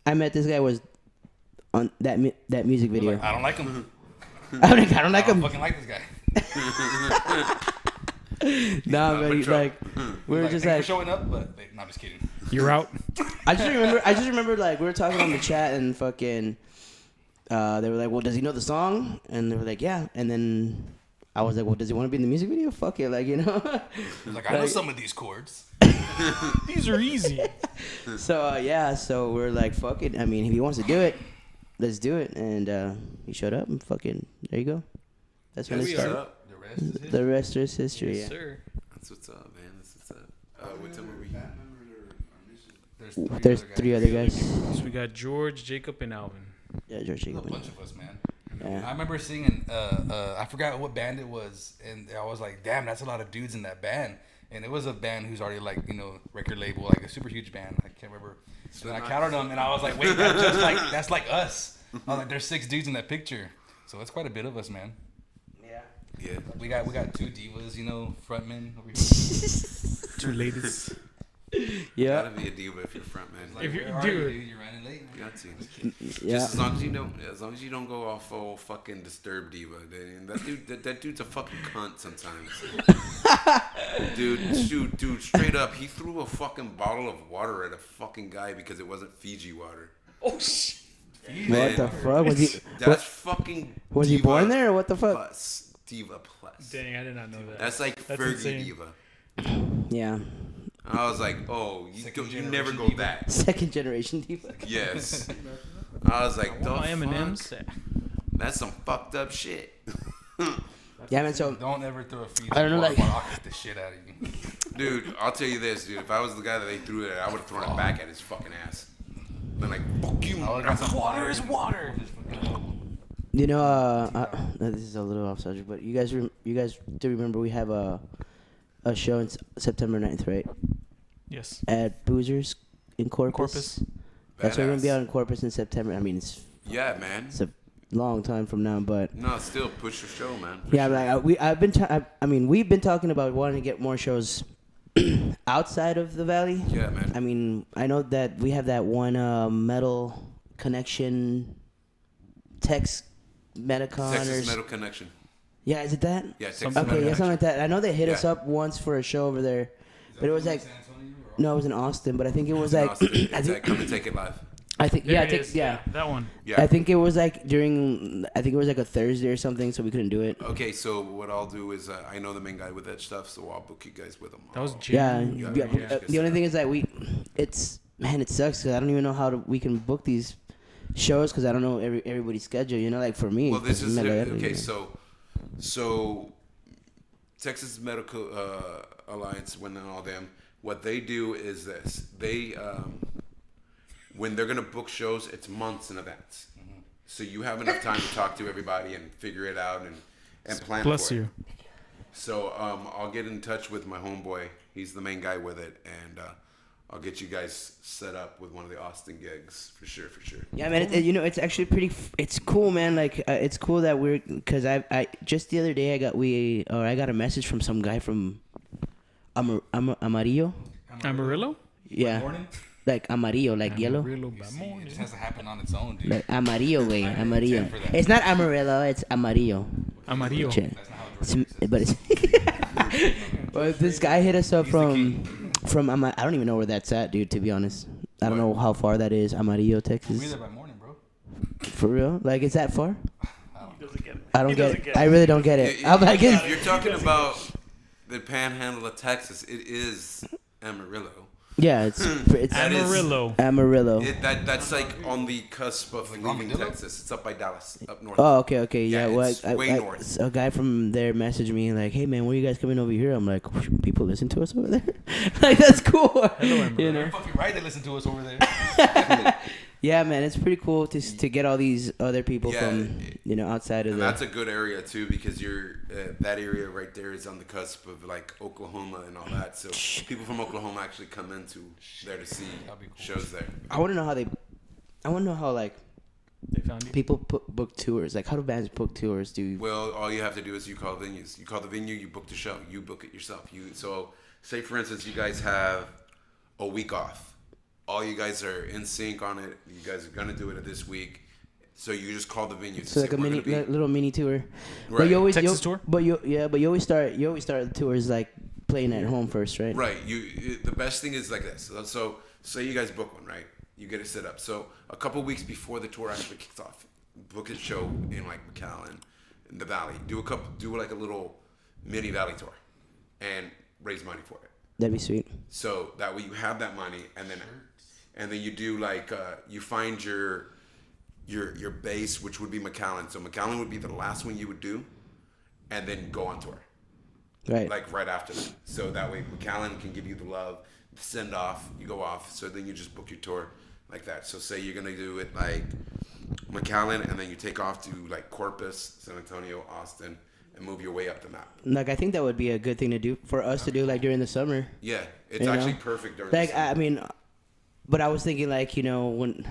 I met this guy was on that music We're video. like, I don't like him. I don't like I don't him. fucking like this guy. Nah, not but my truck. we were Like, just thanks like, for showing up, but no, I'm just kidding. You're out. I just remember like we were talking on the chat and fucking they were like, well, does he know the song? And they were like, yeah. And then I was like, well, does he want to be in the music video? Fuck it, like, you know. He's like, I know some of these chords. These are easy. So yeah, so we're like, fuck it. I mean, if he wants to do it, let's do it. And he showed up and fucking there you go. That's when That's it what's started. up. The rest is history. The rest is history. Yes, Yeah. sir. That's what's up, man. That's what's up. What time are we? Band members are missing. There's There's 3 other guys. So we got George, Jacob, and Alvin. Yeah, George There's a Jacob. bunch of us, man. Yeah. I remember seeing I forgot what band it was, and I was like, damn, that's a lot of dudes in that band. And it was a band who's already like, record label, like a super huge band. I can't remember. So I counted them, and I was like, wait, that's like us. I was like, there's 6 dudes in that picture. So that's quite a bit of us, man. Yeah. Yeah. We got 2 divas, frontmen over here. 2 ladies. Yeah. Gotta be a diva if you're front man. Like, If you- where are you, dude. You're running late. Man. Got to. Yeah. Just as long as you don't go off full fucking disturbed diva. That dude's a fucking cunt sometimes. dude, straight up, he threw a fucking bottle of water at a fucking guy because it wasn't Fiji water. Oh shit. What the fuck? That's fucking. Was he diva born there or what the fuck? Plus, diva plus. Dang, I did not know that. That's like That's Fergie insane. diva. Yeah. I was like, oh, you Second never generation go diva. back. Second generation diva. Yes. I was like, the My fuck? M&M's. That's some fucked up shit. Yeah, man. So Don't ever throw a Fiji. I don't know, water like- bottle. I'll kick the shit out of you. Dude, I'll tell you this, dude. If I was the guy that they threw it at, I would have thrown it back at his fucking ass. Been like, fuck you. I got some Water is water. this is a little off subject, but you guys do remember we have a show on September 9th, right? Yes. At Boozers in Corpus. Corpus. That's why we're gonna be Badass. out in Corpus in September. I mean, it's Yeah, man. a long time from now, but No, still push your show, man. yeah, like we've been talking about wanting to get more shows outside of the valley. Yeah, man. I mean, I know that we have that one metal connection Tex Metacon Texas or Metal Connection. yeah, is it that? Yeah, Texas Something Metal Okay, yeah, Connection. something like that. I know they hit us Yeah. up once for a show over there, but it was like no, it was in Austin, but I think it was In like Austin. I It's think at Come and Take It Live. yeah, I There it think is. yeah. That one. Yeah. I think it was like I think it was like a Thursday or something, so we couldn't do it. Okay, so what I'll do is I know the main guy with that stuff, so I'll book you guys with him. That was Yeah, Jim. Yeah, yeah. yeah. The only thing is that it sucks because I don't even know how we can book these shows because I don't know everybody's schedule. Like for me. Well, this is Metal it. Editing. Okay. So Texas Medical Alliance, when all them, what they do is this: they when they're gonna book shows, it's months in advance. So you have enough time to talk to everybody and figure it out and plan Bless for you. it. So I'll get in touch with my homeboy. He's the main guy with it, and I'll get you guys set up with one of the Austin gigs for sure. Yeah, man. It's actually pretty. It's cool, man. Like it's cool that we're because I just the other day I got a message from some guy from Amarillo. Amarillo? Yeah, Morning? like Amarillo, like yellow. Amarillo by See, it morning. just has to happen on its own, dude. Like Amarillo, way Amarillo. for that. It's not Amarillo. It's Amarillo. Amarillo. Shit. That's not how it works. But it's. Well, this guy hit us up He's the from I don't even know where that's at, dude. To be honest, I don't know how far that is. Amarillo, We'll be Texas. there by morning, bro. For real? Like, is that far? He doesn't get it. I don't He get doesn't it. get I really don't get it. I'm like, If you're talking about the panhandle of Texas, it is Amarillo. yeah, it's That is- Amarillo. Amarillo. That's like on the cusp of Like leaving Armadillo? Texas. It's up by Dallas, up north. Oh, okay, yeah. Yeah, Well, it's way north. A guy from there messaged me like, "Hey, man, when are you guys coming over here?" I'm like, "People listen to us over there." Like, that's cool. Hello, Amarillo. You know? You're fucking right. They listen to us over there. Yeah, man, it's pretty cool to get all these other people Yeah, from outside of And the. that's a good area too because you're that area right there is on the cusp of like Oklahoma and all that. So people from Oklahoma actually come into there to see That'd be cool. shows there. I want to know how like They found you. people book tours. Like, how do bands book tours? Well, all you have to do is you call venues. You call the venue, you book the show, you book it yourself. So say for instance, you guys have a week off. All you guys are in sync on it. You guys are gonna do it this week. So you just call the venue. So like a mini, little mini tour. But Right. you always Texas tour? But you always start the tours like playing at home first, right? Right. The best thing is like this. So say you guys book one, right? You get it set up. So a couple weeks before the tour actually kicks off, book a show in like McAllen, in the Valley. Do like a little mini Valley tour, and raise money for it. That'd be sweet. So that way you have that money, and then you do like you find your base, which would be McAllen. So McAllen would be the last one you would do, and then go on tour. Right. Like right after that. So that way McAllen can give you the love, send off, you go off. So then you just book your tour like that. So say you're gonna do it like McAllen, and then you take off to like Corpus, San Antonio, Austin, and move your way up the map. Like I think that would be a good thing to do for us to do like during the summer. Yeah, it's You actually know? perfect during Like the summer. I mean, but I was thinking like when.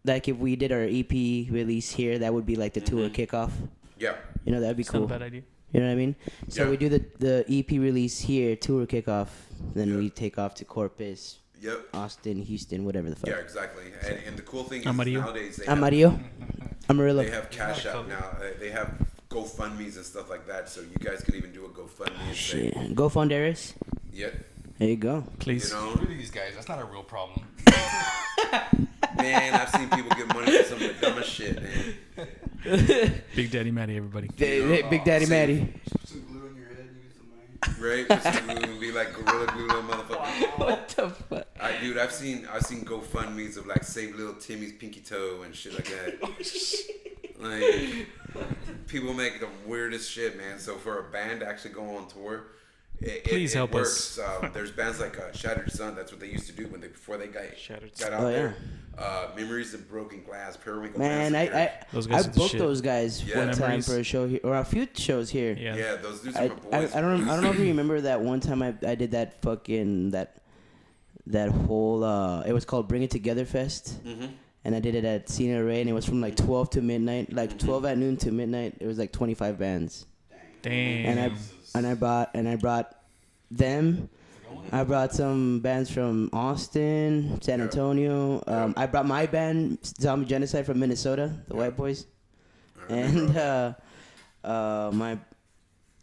Like if we did our EP release here, that would be like the tour kickoff. Yeah. You know, that'd be It's cool. not a bad idea. You know what I mean? So Yeah. we do the EP release here, tour kickoff, then Yeah. we take off to Corpus, Yep. Austin, Houston, whatever the fuck. Yeah, exactly. And the cool thing is Amarillo. nowadays they Amarillo, have, Amarillo. they have Cash App now. They have GoFundMe's and stuff like that, so you guys can even do a GoFundMe and say, Shit, go fund Aeris. yep, There you go. Please. you know, Screw these guys. That's not a real problem. man, I've seen people get money for some of the dumbest shit, man. Big Daddy Matty, everybody. Big Daddy Matty. Put some glue in your head and use the money. Right? Put some glue and be like Gorilla Glue little motherfucker. What the fuck? Dude, I've seen GoFundMe's of like save little Timmy's pinky toe and shit like that. Like people make the weirdest shit, man. So for a band to actually go on tour, Please it help works. us. There's bands like Shattered Sun. That's what they used to do before they got Shattered got Sun. out Oh, there. Memories of Broken Glass, Periwinkle. Man, Massacre. Those I guys are the booked shit. those guys Yeah. one time Memories. for a show here, or a few shows here. Yeah. Yeah, those dudes are I, my I, boys. I don't know if you remember that one time I did that fucking that whole it was called Bring It Together Fest. Mm-hmm. And I did it at Cena Ray, and it was from like 12 to midnight, like 12 at noon to midnight. It was like 25 bands, Damn. and I brought them. I brought some bands from Austin, San Yeah. Antonio. Yeah. I brought my band Zombie Genocide from Minnesota, the White Boys, and my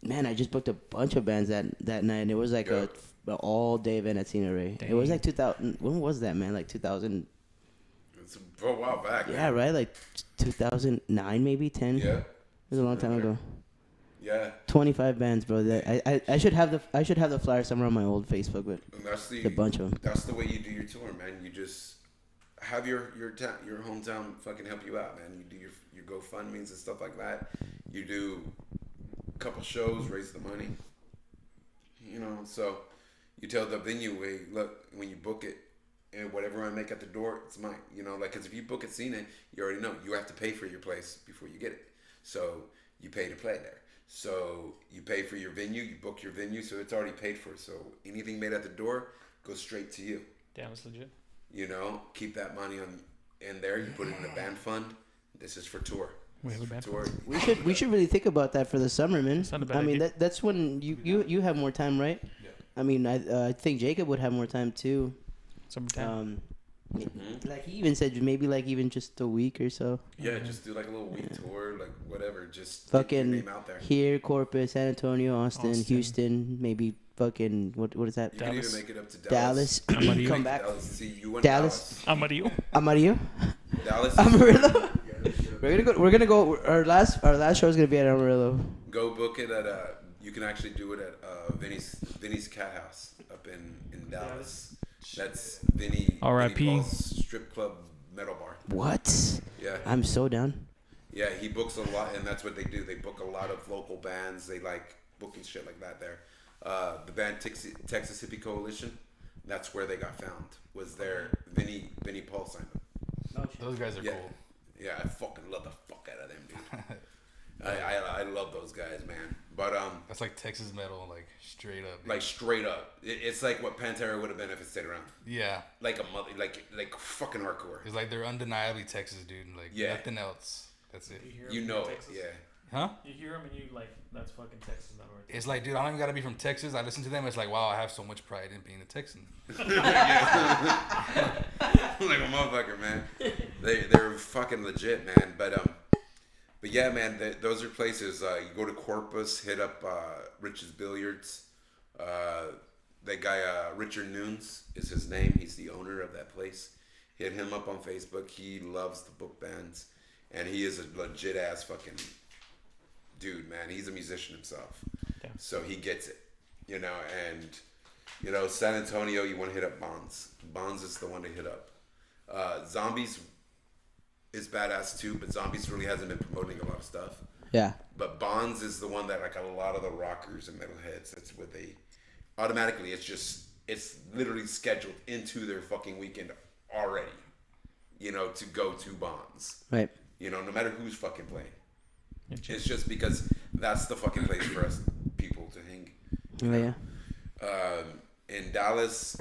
man. I just booked a bunch of bands that night. And it was like Yeah. a all day event at Cena Ray. It was Dang. like 2000. When was that, man? Like 2000. It's a while back. Yeah, man. right. Like 2009, maybe 10. Yeah, It was a long time Okay. ago. yeah. 25 bands, bro. I should have the flyer somewhere on my old Facebook, but And that's a bunch of them. That's the way you do your tour, man. You just have your hometown fucking help you out, man. You do your GoFundMe's and stuff like that. You do a couple shows, raise the money. You know, so you tell the venue, hey, look, when you book it, and whatever I make at the door, it's mine. You know, like, because if you book at Cena, you already know you have to pay for your place before you get it. So you pay to play there. So you pay for your venue, you book your venue, so it's already paid for. So anything made at the door goes straight to you. Damn, it's legit. You know, keep that money in there. You put it in a band fund. This is for tour. We have a band Tour. We should really think about that for the summer, man. It's not a bad I mean, idea. that's when you have more time, right? Yeah. I mean, I think Jacob would have more time too. Summertime. Like he even said, maybe like even just a week or so. Yeah, just do like a little week tour, like whatever. Just get your Fucking name out there. here, Corpus, San Antonio, Austin, Houston, maybe fucking what is that? You can Dallas. even make it up to Dallas. Dallas. Amarillo. Come back. Dallas. See you in Dallas. Amarillo. Amarillo. Dallas. Amarillo. We're gonna go. Our last show is gonna be at Amarillo. Go book it at you can actually do it at Vinny's Cat House up in Dallas. That's Vinny R.I.P. Paul's strip club metal bar. What? Yeah. I'm so down. Yeah, he books a lot, and that's what they do. They book a lot of local bands. They like booking shit like that there. The band Texas Hippie Coalition, that's where they got found. Was there Vinny Paul signed them. Those guys are Yeah. cool. Yeah, I fucking love the fuck out of them, dude. I love those guys, man. But That's like Texas metal, like straight up. like straight up, it's like what Pantera would have been if it stayed around. Yeah, Like a mother, like fucking hardcore. it's like they're undeniably Texas, dude. Like Yeah. nothing else. That's it. You know it, yeah. Huh? You hear them and you like, that's fucking Texas, that word. It's like, dude, I don't even gotta be from Texas. I listen to them. It's like, wow, I have so much pride in being a Texan. Like a motherfucker, man. They're fucking legit, man. But yeah, man, those are places. You go to Corpus, hit up Rich's Billiards. That guy Richard Nunes is his name. He's the owner of that place. Hit him up on Facebook. He loves the book bands, and he is a legit ass fucking dude, man. He's a musician himself, Damn. so he gets it, you know. And you know, San Antonio, you want to hit up Bonds. Bonds is the one to hit up. Zombies is badass too, but Zombies really hasn't been promoting a lot of stuff. Yeah. But Bonds is the one that like a lot of the rockers and metalheads, that's what they automatically, it's literally scheduled into their fucking weekend already. You to go to Bonds. Right. No matter who's fucking playing. Interesting. It's just because that's the fucking place for us people to hang. Oh, yeah. In Dallas,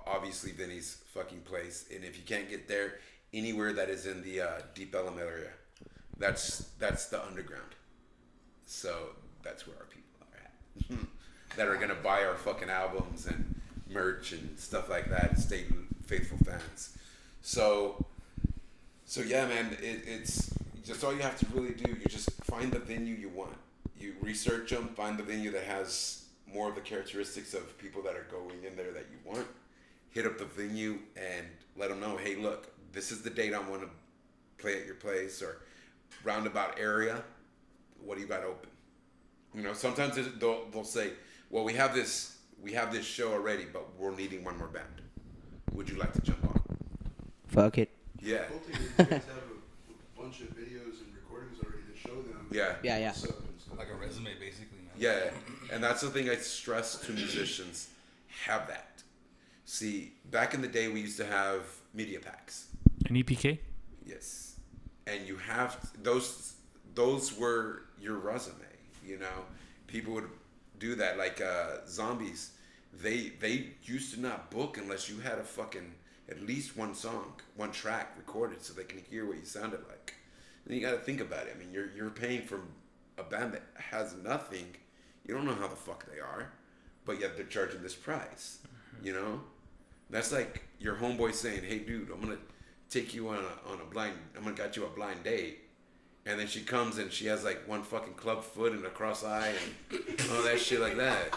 obviously Vinny's fucking place, and if you can't get there, anywhere that is in the Deep Ellum area, that's the underground. So that's where our people are at, that are gonna buy our fucking albums and merch and stuff like that, and stay faithful fans. So yeah, man, it's just all you have to really do. You just find the venue you want. You research them, find the venue that has more of the characteristics of people that are going in there that you want. Hit up the venue and let them know, hey, look, this is the date I want to play at your place or roundabout area. What do you got open? Sometimes they'll say, well, we have this show already, but we're needing one more band. Would you like to jump on? Fuck it. Yeah. Hopefully you guys have a bunch of videos and recordings already to show them. Yeah. Yeah. What's up and stuff. Like a resume, basically, man. Yeah, and that's the thing I stress to musicians: have that. See, back in the day, we used to have media packs. An EPK? Yes, and you have those. Those were your resume. People would do that. Like Zombies, they used to not book unless you had a fucking at least one song, one track recorded, so they can hear what you sounded like. And you got to think about it. I mean, you're paying for a band that has nothing. You don't know how the fuck they are, but yet they're charging this price. That's like your homeboy saying, "Hey, dude, I'm gonna take you on a blind. I'm gonna got you a blind date." And then she comes and she has like one fucking club foot and a cross eye and all that shit like that,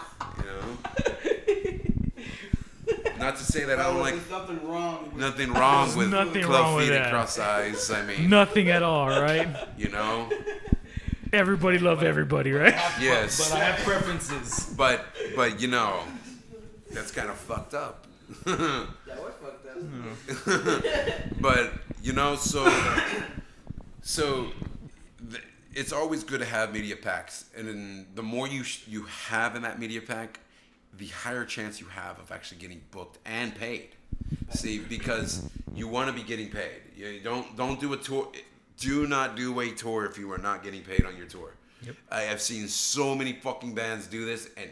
Not to say that I don't like There's nothing wrong with nothing wrong There's with nothing club wrong with feet and that. cross eyes. I mean, Nothing at all, right? Everybody love everybody, right? yes, But I have preferences. but that's kind of fucked up. That was fucked up. But so it's always good to have media packs, and then the more you have in that media pack, the higher chance you have of actually getting booked and paid. See, because you want to be getting paid. You don't do a tour. Do not do a tour if you are not getting paid on your tour. Yep. I have seen so many fucking bands do this, and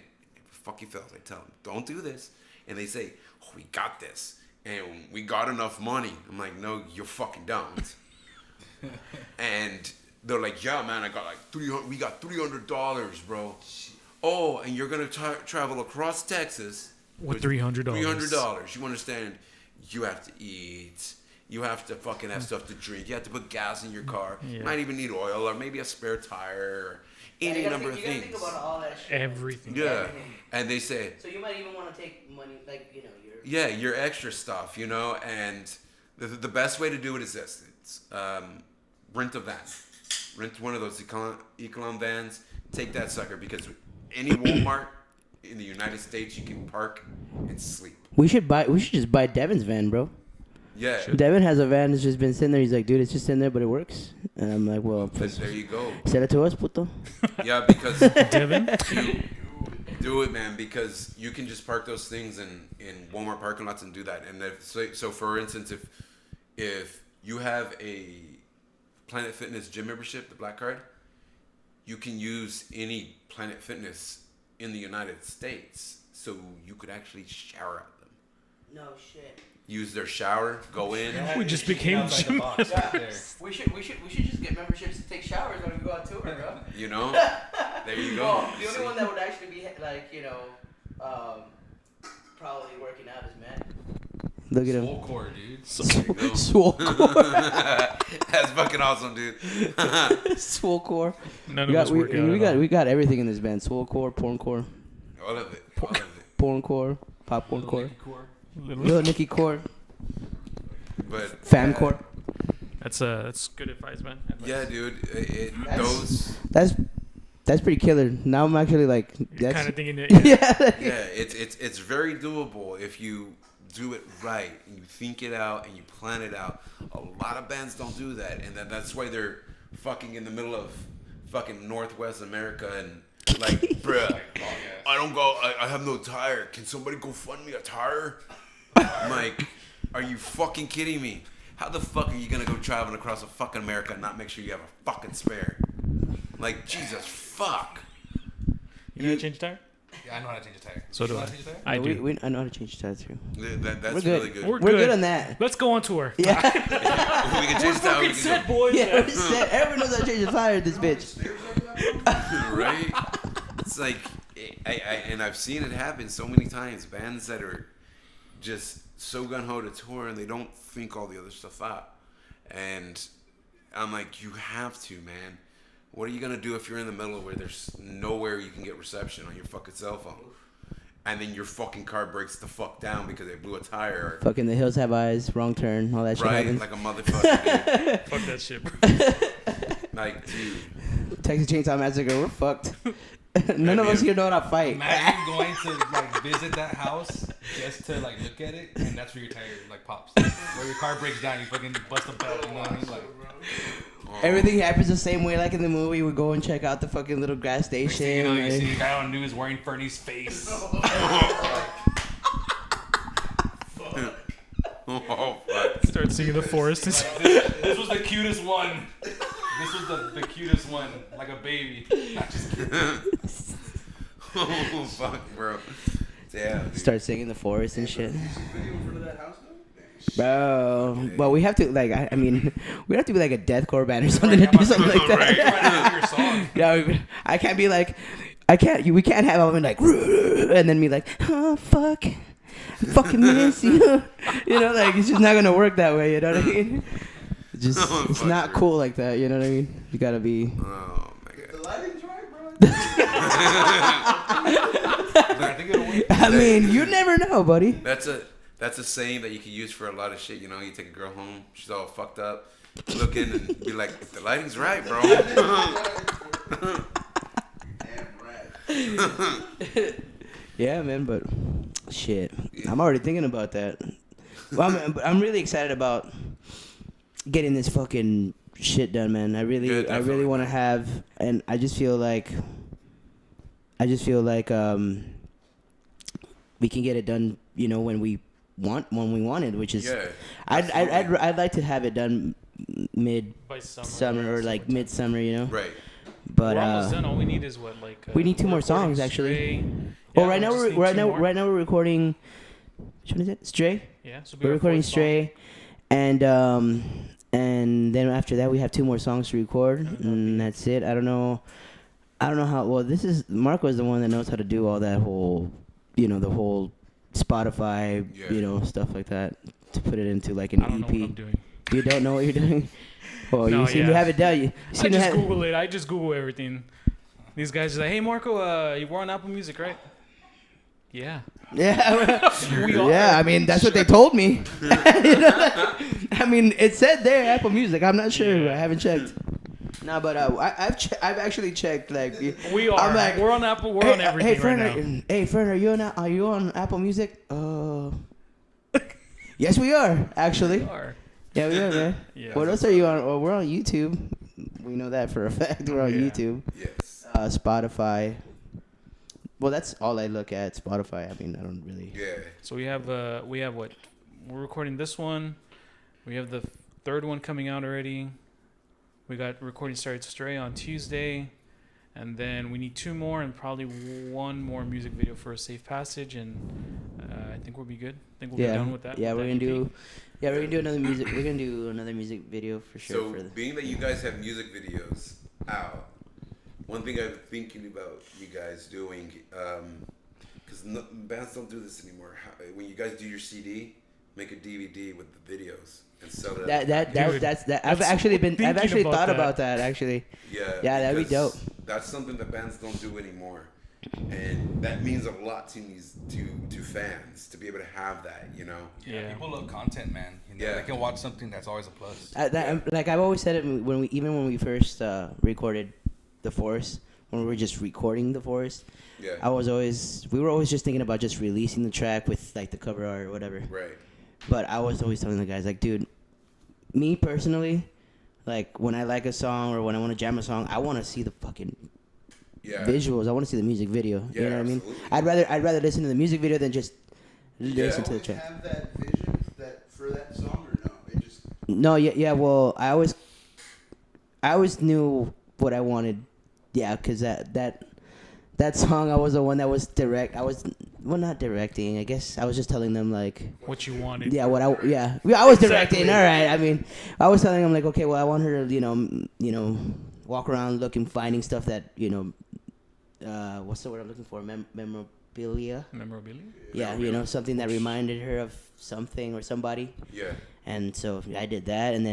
fuck you fellas, I tell them, don't do this. And they say, oh, we got this, and we got enough money. I'm like, no, you fucking don't. And they're like, yeah, man, I got like $300. We got $300, bro. Oh, and you're gonna travel across Texas With $300. $300. You understand? You have to eat. You have to fucking have stuff to drink. You have to put gas in your car. Yeah. You might even need oil or maybe a spare tire or any number of You gotta things. think about all that shit. Everything. Yeah. Everything. And they say, So you might even want to take money, like your. yeah, your extra stuff, and the best way to do it is this. It's rent a van. Rent one of those Ecolon vans. Take that sucker, because any Walmart in the United States, you can park and sleep. We should just buy Devin's van, bro. Yeah. Devin has a van that's just been sitting there. He's like, dude, it's just in there, but it works. And I'm like, well, But there you go. sell it to us, puto. Yeah, because Devin? do it, man, because you can just park those things in Walmart parking lots and do that. And so for instance, if you have a Planet Fitness gym membership, the Black Card, you can use any Planet Fitness in the United States, so you could actually shower at them. No shit. Use their shower, go in. We just became outside the gym box right there. We should just get memberships to take showers when we go on tour, bro. There you go. Well, the only one that would actually be like, probably working out is Matt. Look at him. Full core, dude. There you go. Swole core. That's fucking awesome, dude. Swole core. None of us work out. We got everything in this band. Swole core, porn core, All of it. All of it. porn core, popcorn Little core, Nicky core. Little Nicky core, But fam core. That's good advice, man. Yeah, dude. Those. That's pretty killer. Now I'm actually like, that's Kind of thinking that. yeah. Yeah, it's very doable if you do it right and you think it out and you plan it out. A lot of bands don't do that, and that's why they're fucking in the middle of fucking Northwest America and like, bruh, I have no tire. Can somebody go fund me a tire? I'm like, are you fucking kidding me? How the fuck are you gonna go traveling across a fucking America and not make sure you have a fucking spare? Like, Jesus, fuck. You know how to change a tire? Yeah, I know how to change a tire. So do You know I. how to change a tire? I do. I know how to change tires too. That's We're good. really good. We're We're good good on that. Let's go on tour. Yeah. We can change that. We Fucking can set, boys. Yeah, we're set. Everyone knows how to change a tire. This bitch. right? It's like, and I've seen it happen so many times. Bands that are just so gun ho to tour and they don't think all the other stuff out. And I'm like, you have to, man. What are you gonna do if you're in the middle where there's nowhere you can get reception on your fucking cell phone, and then your fucking car breaks the fuck down because they blew a tire? Fucking the hills have eyes. Wrong turn. All that shit Right, happens. like a motherfucker. Dude. Fuck that shit, bro. Like, dude. Texas Chainsaw Massacre. We're fucked. None of us here know how to fight. Imagine going to like visit that house just to like look at it, and that's where your tire like pops. Where your car breaks down, you fucking bust a belt. You know what I mean? Like, Everything happens the same way, like in the movie. We go and check out the fucking little gas next thing station. you know, you see a guy on news wearing Fernie's face. Oh, fuck. Start singing the forest. This was the cutest one. This was the cutest one, like a baby. Not just kidding. Oh, fuck, bro. Damn. Dude. Start singing the forest and shit. Video in front of that house, though? Bro, well, we have to like. I mean, we have to be like a deathcore band or something to Right, do something like right, that. your song. Yeah, I can't be like, I can't. We can't have them like, and then be like, oh fuck, I fucking miss you. You know, like it's just not gonna work that way. You know what I mean? It's just, Oh, it's fuck, not dude. cool like that. You know what I mean? You gotta be. Oh, my The God. lighting's right, bro. I think it'll work. I mean, you never know, buddy. That's a saying that you can use for a lot of shit. You know, you take a girl home, she's all fucked up, look in and be like, the lighting's right, bro. Damn right. Yeah, man, but shit, I'm already thinking about that. Well, I'm really excited about getting this fucking shit done, man. I really Good, definitely, want to man. have, and I just feel like we can get it done, you know, when we wanted, which is Yeah. I'd like to have it done mid By summer. summer or like midsummer, you know. Right. But We're almost done. All we need is what, like. we need two more recording songs, actually. Stray. well, Yeah, right we now just we're need right two now more. right now we're recording. Which one is it? Stray. Yeah, so be We're our recording fourth song. Stray, and then after that we have two more songs to record, and that's it. I don't know how. Well, this is Marco is the one that knows how to do all that whole, you know, the whole Spotify, Yeah. you know, stuff like that to put it into like an I don't know EP. what I'm doing. You don't know what you're doing. Well, No, you seem to yeah. have it done. You I seem to just have. Google it. I just Google everything. These guys are like, hey, Marco, we're on Apple Music, right? Yeah. Yeah, We are. yeah. I mean, that's what they told me. You know? I mean, it said there Apple Music. I'm not sure. Yeah. I haven't checked. No, but I've actually checked. Like, We are. I'm like, we're on Apple. We're on everything Fern, right now. Hey, Fern, are you on Apple Music? Yes, we are. Actually, We are. yeah, we are, man. Yeah. What else are you on? Oh, we're on YouTube. We know that for a fact. We're on Yeah. YouTube, Yes. Spotify. Well, that's all I look at. Spotify. I mean, I don't really. Yeah. So we have what? We're recording this one. We have the third one coming out already. We got recording started Stray on Tuesday, and then we need two more and probably one more music video for a Safe Passage, and I think we'll be good. I think we'll be done with that. Yeah, with we're that gonna EP. do. Yeah, we're gonna do another music. We're gonna do another music video for sure. So, for the, being that you guys have music videos out, one thing I've been thinking about you guys doing, because bands don't do this anymore. When you guys do your CD, make a DVD with the videos and sell it. Dude, that's I've that's- actually been. I've thinking actually about thought that. about that actually. Yeah. Yeah, that'd be because dope. That's something that bands don't do anymore, and that means a lot to these to fans to be able to have that. You know. Yeah. People love content, man. You know, Yeah. they can watch something that's always a plus. Like I've always said it when we first recorded the Forest, when we were just recording the Forest. Yeah. We were always just thinking about just releasing the track with like the cover art or whatever. Right. But I was always telling the guys, like, dude, me personally, like, when I like a song or when I want to jam a song, I want to see the fucking Yeah. visuals. I want to see the music video. Yeah, You know what I mean? absolutely. I'd rather listen to the music video than just listen to the Always track. have that vision for that song or no? It just No, yeah. Well, I always knew what I wanted. Yeah, because that song, I was the one that was direct. I was not directing. I guess I was just telling them like What you wanted. yeah, I was directing. Exactly. All right. I mean, I was telling them like, okay, well, I want her to walk around looking, finding stuff that what's the word I'm looking for? Memorabilia. Memorabilia. Yeah, something that reminded her of something or somebody. Yeah. And so I did that, and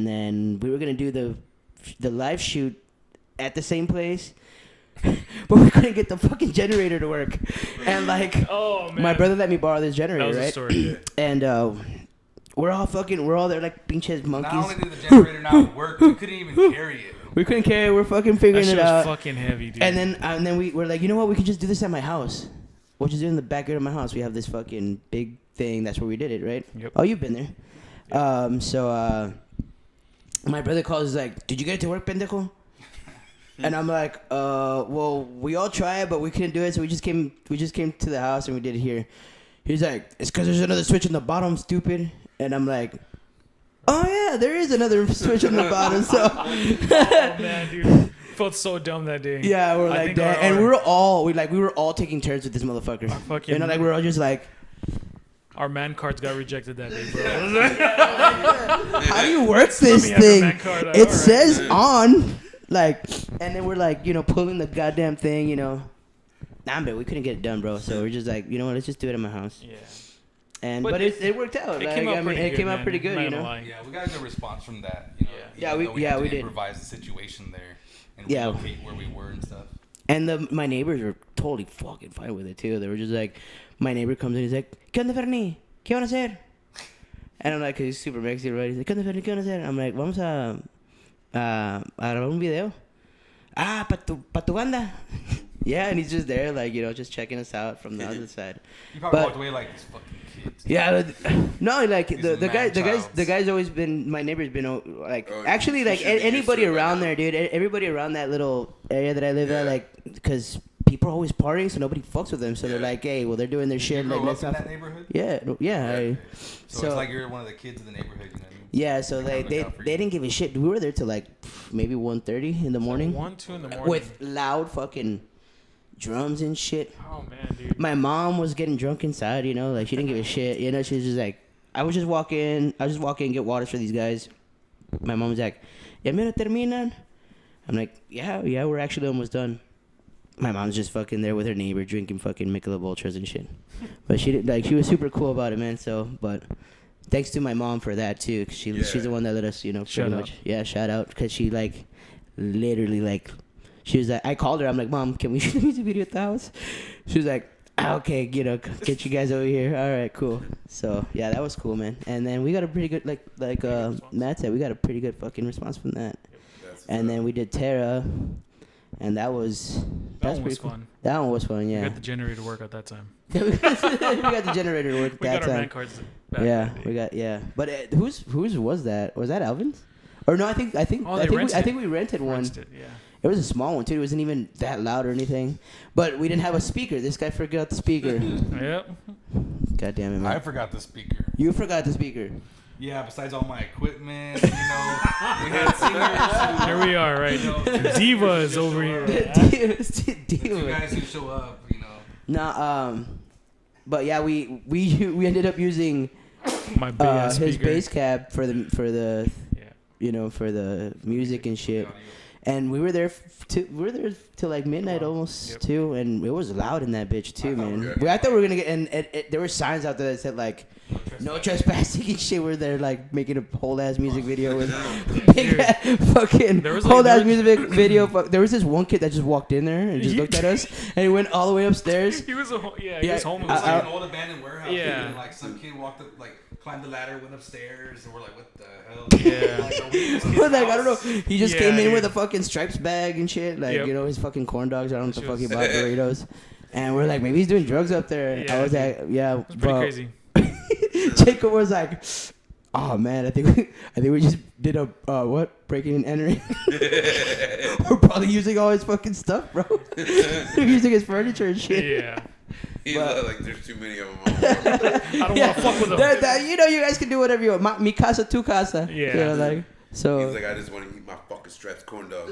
then we were gonna do the live shoot at the same place, but we couldn't get the fucking generator to work. And like, Oh man. my brother let me borrow this generator, That was right? a story. And we're all there like pinches monkeys. Not only did the generator not work, we couldn't even carry it. We couldn't carry it. We're fucking That figuring shit it was out. fucking heavy, dude. And then we were like, you know what? We can just do this at my house. We'll just do it in the backyard of my house. We have this fucking big thing. That's where we did it, right? Yep. Oh, you've been there. So my brother calls. He's like, "Did you get it to work, pendejo?" And I'm like, well, we all tried, but we couldn't do it. So we just came to the house and we did it here. He's like, it's because there's another switch in the bottom, stupid. And I'm like, oh yeah, there is another switch in the bottom. So Oh man, dude. Felt so dumb that day. yeah, we're I like think that, and we were all taking turns with this motherfucker. fucking- like we were all just like, Our man cards got rejected that day, bro. how do you work this me have a thing? man card, It alright. says on, like, and then we're like, pulling the goddamn thing, Nah, but we couldn't get it done, bro. So we're just like, you know what? Let's just do it at my house. Yeah. And But but it worked out. It Like, came out I mean, pretty it good. came out man. pretty good, Not gonna lie. Yeah, we got a good response from that. Yeah, even we- though had to we did. improvise the situation there and Yeah. relocate where we were and stuff. And my neighbors were totally fucking fine with it too. They were just like, my neighbor comes in, he's like, ¿Qué onda, Fernie? ¿Qué van a hacer? And I'm like, 'cause he's super Mexican, right? He's like, ¿Qué onda, Fernie? ¿Qué van a hacer? I'm like, vamos a grabar un video. Ah, pa tu banda. Yeah, and he's just there, like, just checking us out from the other side. You probably But- walked away like these fucking kids. Yeah, no, like He's the guy, man-childs. the guy's always been. My neighbor's been like, Oh, actually, you like should be used anybody to it by around now. there, dude. Everybody around that little area that I live at, Yeah. like, because people are always partying, so nobody fucks with them. So they're Yeah. like, hey, well, they're doing their You shit. grew Like, up let's in not. that neighborhood? Yeah, yeah. So, it's like you're one of the kids of the neighborhood, you know what I mean? Yeah, so They kinda they look out for you. didn't give a shit. We were there till like maybe 1:30 in the morning 1, 2 in the morning. with loud fucking drums and shit. Oh man, dude. My mom was getting drunk inside, like she didn't give a shit. She was just like, I would just walk in, get waters for these guys. My mom was like, ¿Ya me lo terminan? I'm like, yeah, we're actually almost done. My mom's just fucking there with her neighbor drinking fucking Michelob Ultras and shit. But she she was super cool about it, man. So, but thanks to my mom for that too, 'cause she's the one that let us, pretty Shout out. much. Yeah, shout out, because she literally she was like, I called her. I'm like, Mom, can we shoot a music video at the house? She was like, okay, get you guys over here. All right, cool. So yeah, that was cool, man. And then we got a pretty good Matt said, we got a pretty good fucking response from that. And then we did Terra, and that was That one was pretty cool. fun. That one was fun, We yeah. got the generator to work at that time. we got the generator to work at We that got our man time. cards back. Yeah, that day. we got But whose was that? Was that Alvin's? Or no, I think Oh, they rented I it. think we rented one. Rented it, yeah. It was a small one too. It wasn't even that loud or anything. But we didn't have a speaker. This guy forgot the speaker. Yep. God damn it, man. I forgot the speaker. You forgot the speaker. Yeah, besides all my equipment, we had singers. Here we are, right? Divas over here. The two Dude. guys who show up, Nah, but yeah, we ended up using My big ass his speaker. bass cab for the Yeah. for the music and shit. And we were there till like midnight almost Yep. too, and it was loud in that bitch too, man. Yeah. I thought we were gonna get, and there were signs out there that said like, no trespassing and shit. We're there like making a whole ass music video with big ass, fucking There was, whole like, ass music video. There was this one kid that just walked in there and just looked at us, and he went all the way upstairs. He was he Yeah, was homeless. It was like I- an old abandoned warehouse. Yeah. And like some kid walked up, like climbed the ladder, went upstairs, and we're like, what the hell? Yeah. Like, are we in this kid's But like I don't know, house? he just Yeah, came in dude. with a fucking stripes bag and shit, like Yep. his fucking corn dogs. I don't know what the She fuck he was- bought burritos, and we're like, maybe he's doing drugs up there. Yeah, I was dude. like, yeah, It was pretty bro. crazy. Jacob was like, oh man, I think we just did a breaking and entering. We're probably using all his fucking stuff, bro. We're using his furniture and shit. Yeah. He's But- like, there's too many of them. I don't want to fuck with them. You know, you guys can do whatever you want. Mi casa, tu casa. Yeah. You know, like, so. He's like, I just want to eat my fucking Straps corn dogs.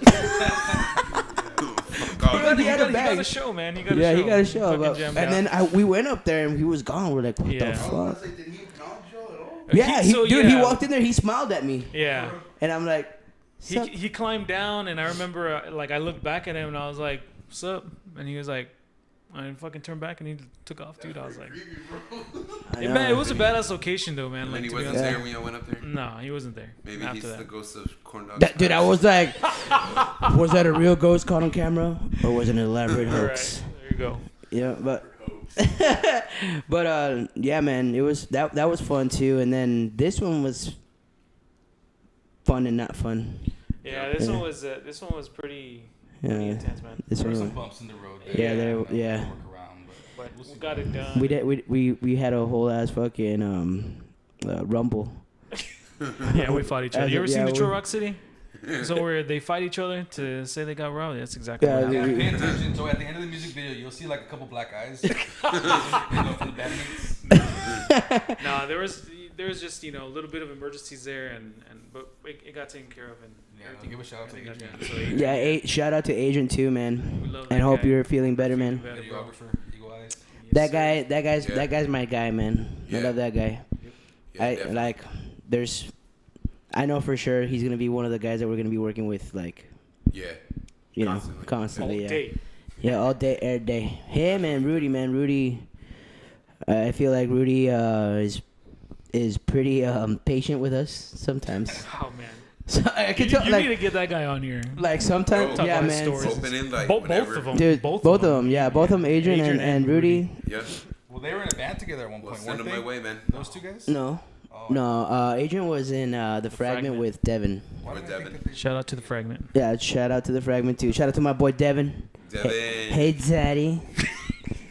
He had a He bag. got a show, man. He got a Yeah, show. he got a show. Fucking But, jammed and out. then we went up there and he was gone. We're like, what Yeah. the I was fuck? gonna say, did he acknowledge y'all at all? Yeah, So, dude, he yeah. walked in there. He smiled at me, Yeah. and I'm like, "Sup?" He climbed down, and I remember, like, I looked back at him, and I was like, what's up? And he was like, I didn't fucking turn back, and he took off, dude. I was like, I hey, know. man, it was a badass location, though, man. And Like, he to be wasn't honest. there when y'all went up there? No, he wasn't there. Maybe after he's that. the ghost of corn dogs. Dude, I was like, was that a real ghost caught on camera, or was it an elaborate All right, hoax? there you go. Yeah, but yeah, man, it was that was fun too. And then this one was fun and not fun. Yeah, this Yeah. one was pretty Yeah, intense, man. this There were some one. bumps in the road. Yeah, there. there. Yeah, Work around, but But we got it done. we did. We had a whole ass fucking rumble. Yeah, we fought each other. As You a- ever seen yeah, Detroit we- Rock City? So where they fight each other to say they got robbed. That's exactly Yeah, what yeah, happened. pay attention. So at the end of the music video, you'll see like a couple black eyes. For the bandmates. No, there was just a little bit of emergencies there, but it got taken care of, and Yeah, everything. give a shout out to everything got Adrian. done. So Yeah, shout out to Agent too, we man, love that and hope guy. you're feeling better, man. Better, bro. Videographer, Eagle Eyes. Yes, sir. Yeah. That guy's my guy, man. I Yeah. love that guy. Yeah, I definitely. like. I know for sure he's gonna be one of the guys that we're gonna be working with, like, Yeah. you know, Constantly. constantly. All Yeah. day. Yeah, all day, every day. Him and Rudy, man. Rudy, I feel like Rudy is pretty patient with us sometimes. Oh man, So I you, can tell, you like, need to get that guy on here. like sometimes, Talk yeah, about his man. stories. Open like Both whenever. of them. Dude, both of them, yeah, both of them, Adrian, Adrian and and Rudy. Yeah. Well, they were in a band together at one Well, point, send weren't them they? my way, man. Those two guys? No, Oh, no. Adrian was in the fragment Fragment. with Devin. why With did I think Devin. that they- Shout out to the fragment. Yeah, shout out to the fragment too. Shout out to my boy Devin. Devin. Hey, Daddy.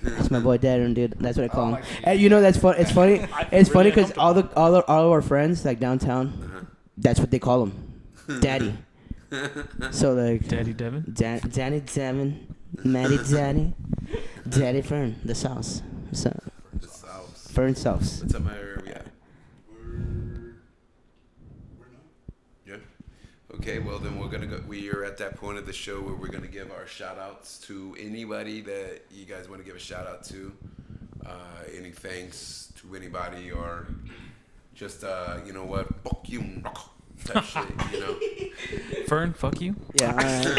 That's my boy Devin, dude. That's what I call I him. like it. And you know that's fun. It's funny. I It's feel funny really because all of our friends like downtown, Uh-huh. that's what they call him, Daddy. So like, Daddy Devin. Danny Devin, Matty Daddy, Daddy Fern, the sauce. So, The South. Fern sauce. What's up, my area? Yeah. Yeah. Okay, well then we're gonna go. We are at that point of the show where we're gonna give our shout outs to anybody that you guys want to give a shout out to. Any thanks to anybody, or just you know what, fuck you, type shit. You know. Fern, fuck you. Yeah.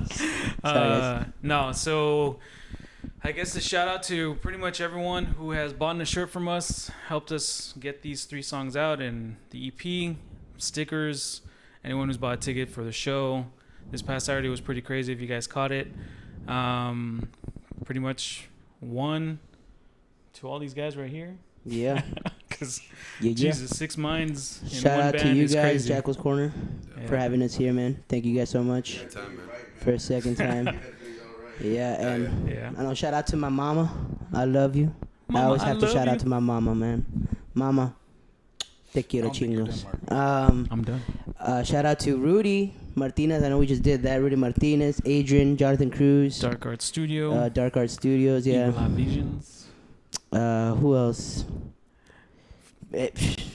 Sorry, guys. No, so I guess a shout out to pretty much everyone who has bought a shirt from us, helped us get these 3 songs out, and the EP, stickers, anyone who's bought a ticket for the show. This past Saturday was pretty crazy if you guys caught it. Pretty much one to all these guys right here. Yeah. Because, Yeah. Jesus, 6 minds in Shout one out band to you is guys, crazy. Jackal's Corner, Yeah. for having us here, man. Thank you guys so much Anytime, man. for a second time. Yeah, and Yeah. I know. Shout out to my mama. I love you. I Mama, always I have to love shout you. out to my mama, man. Mama, te I quiero don't think you're chingos. done, I'm done. Shout out to Rudy Martinez. I know we just did that. Rudy Martinez, Adrian, Jonathan Cruz, Dark Art Studio. Dark Art Studios. Yeah. Eagle Eye Visions. Who else?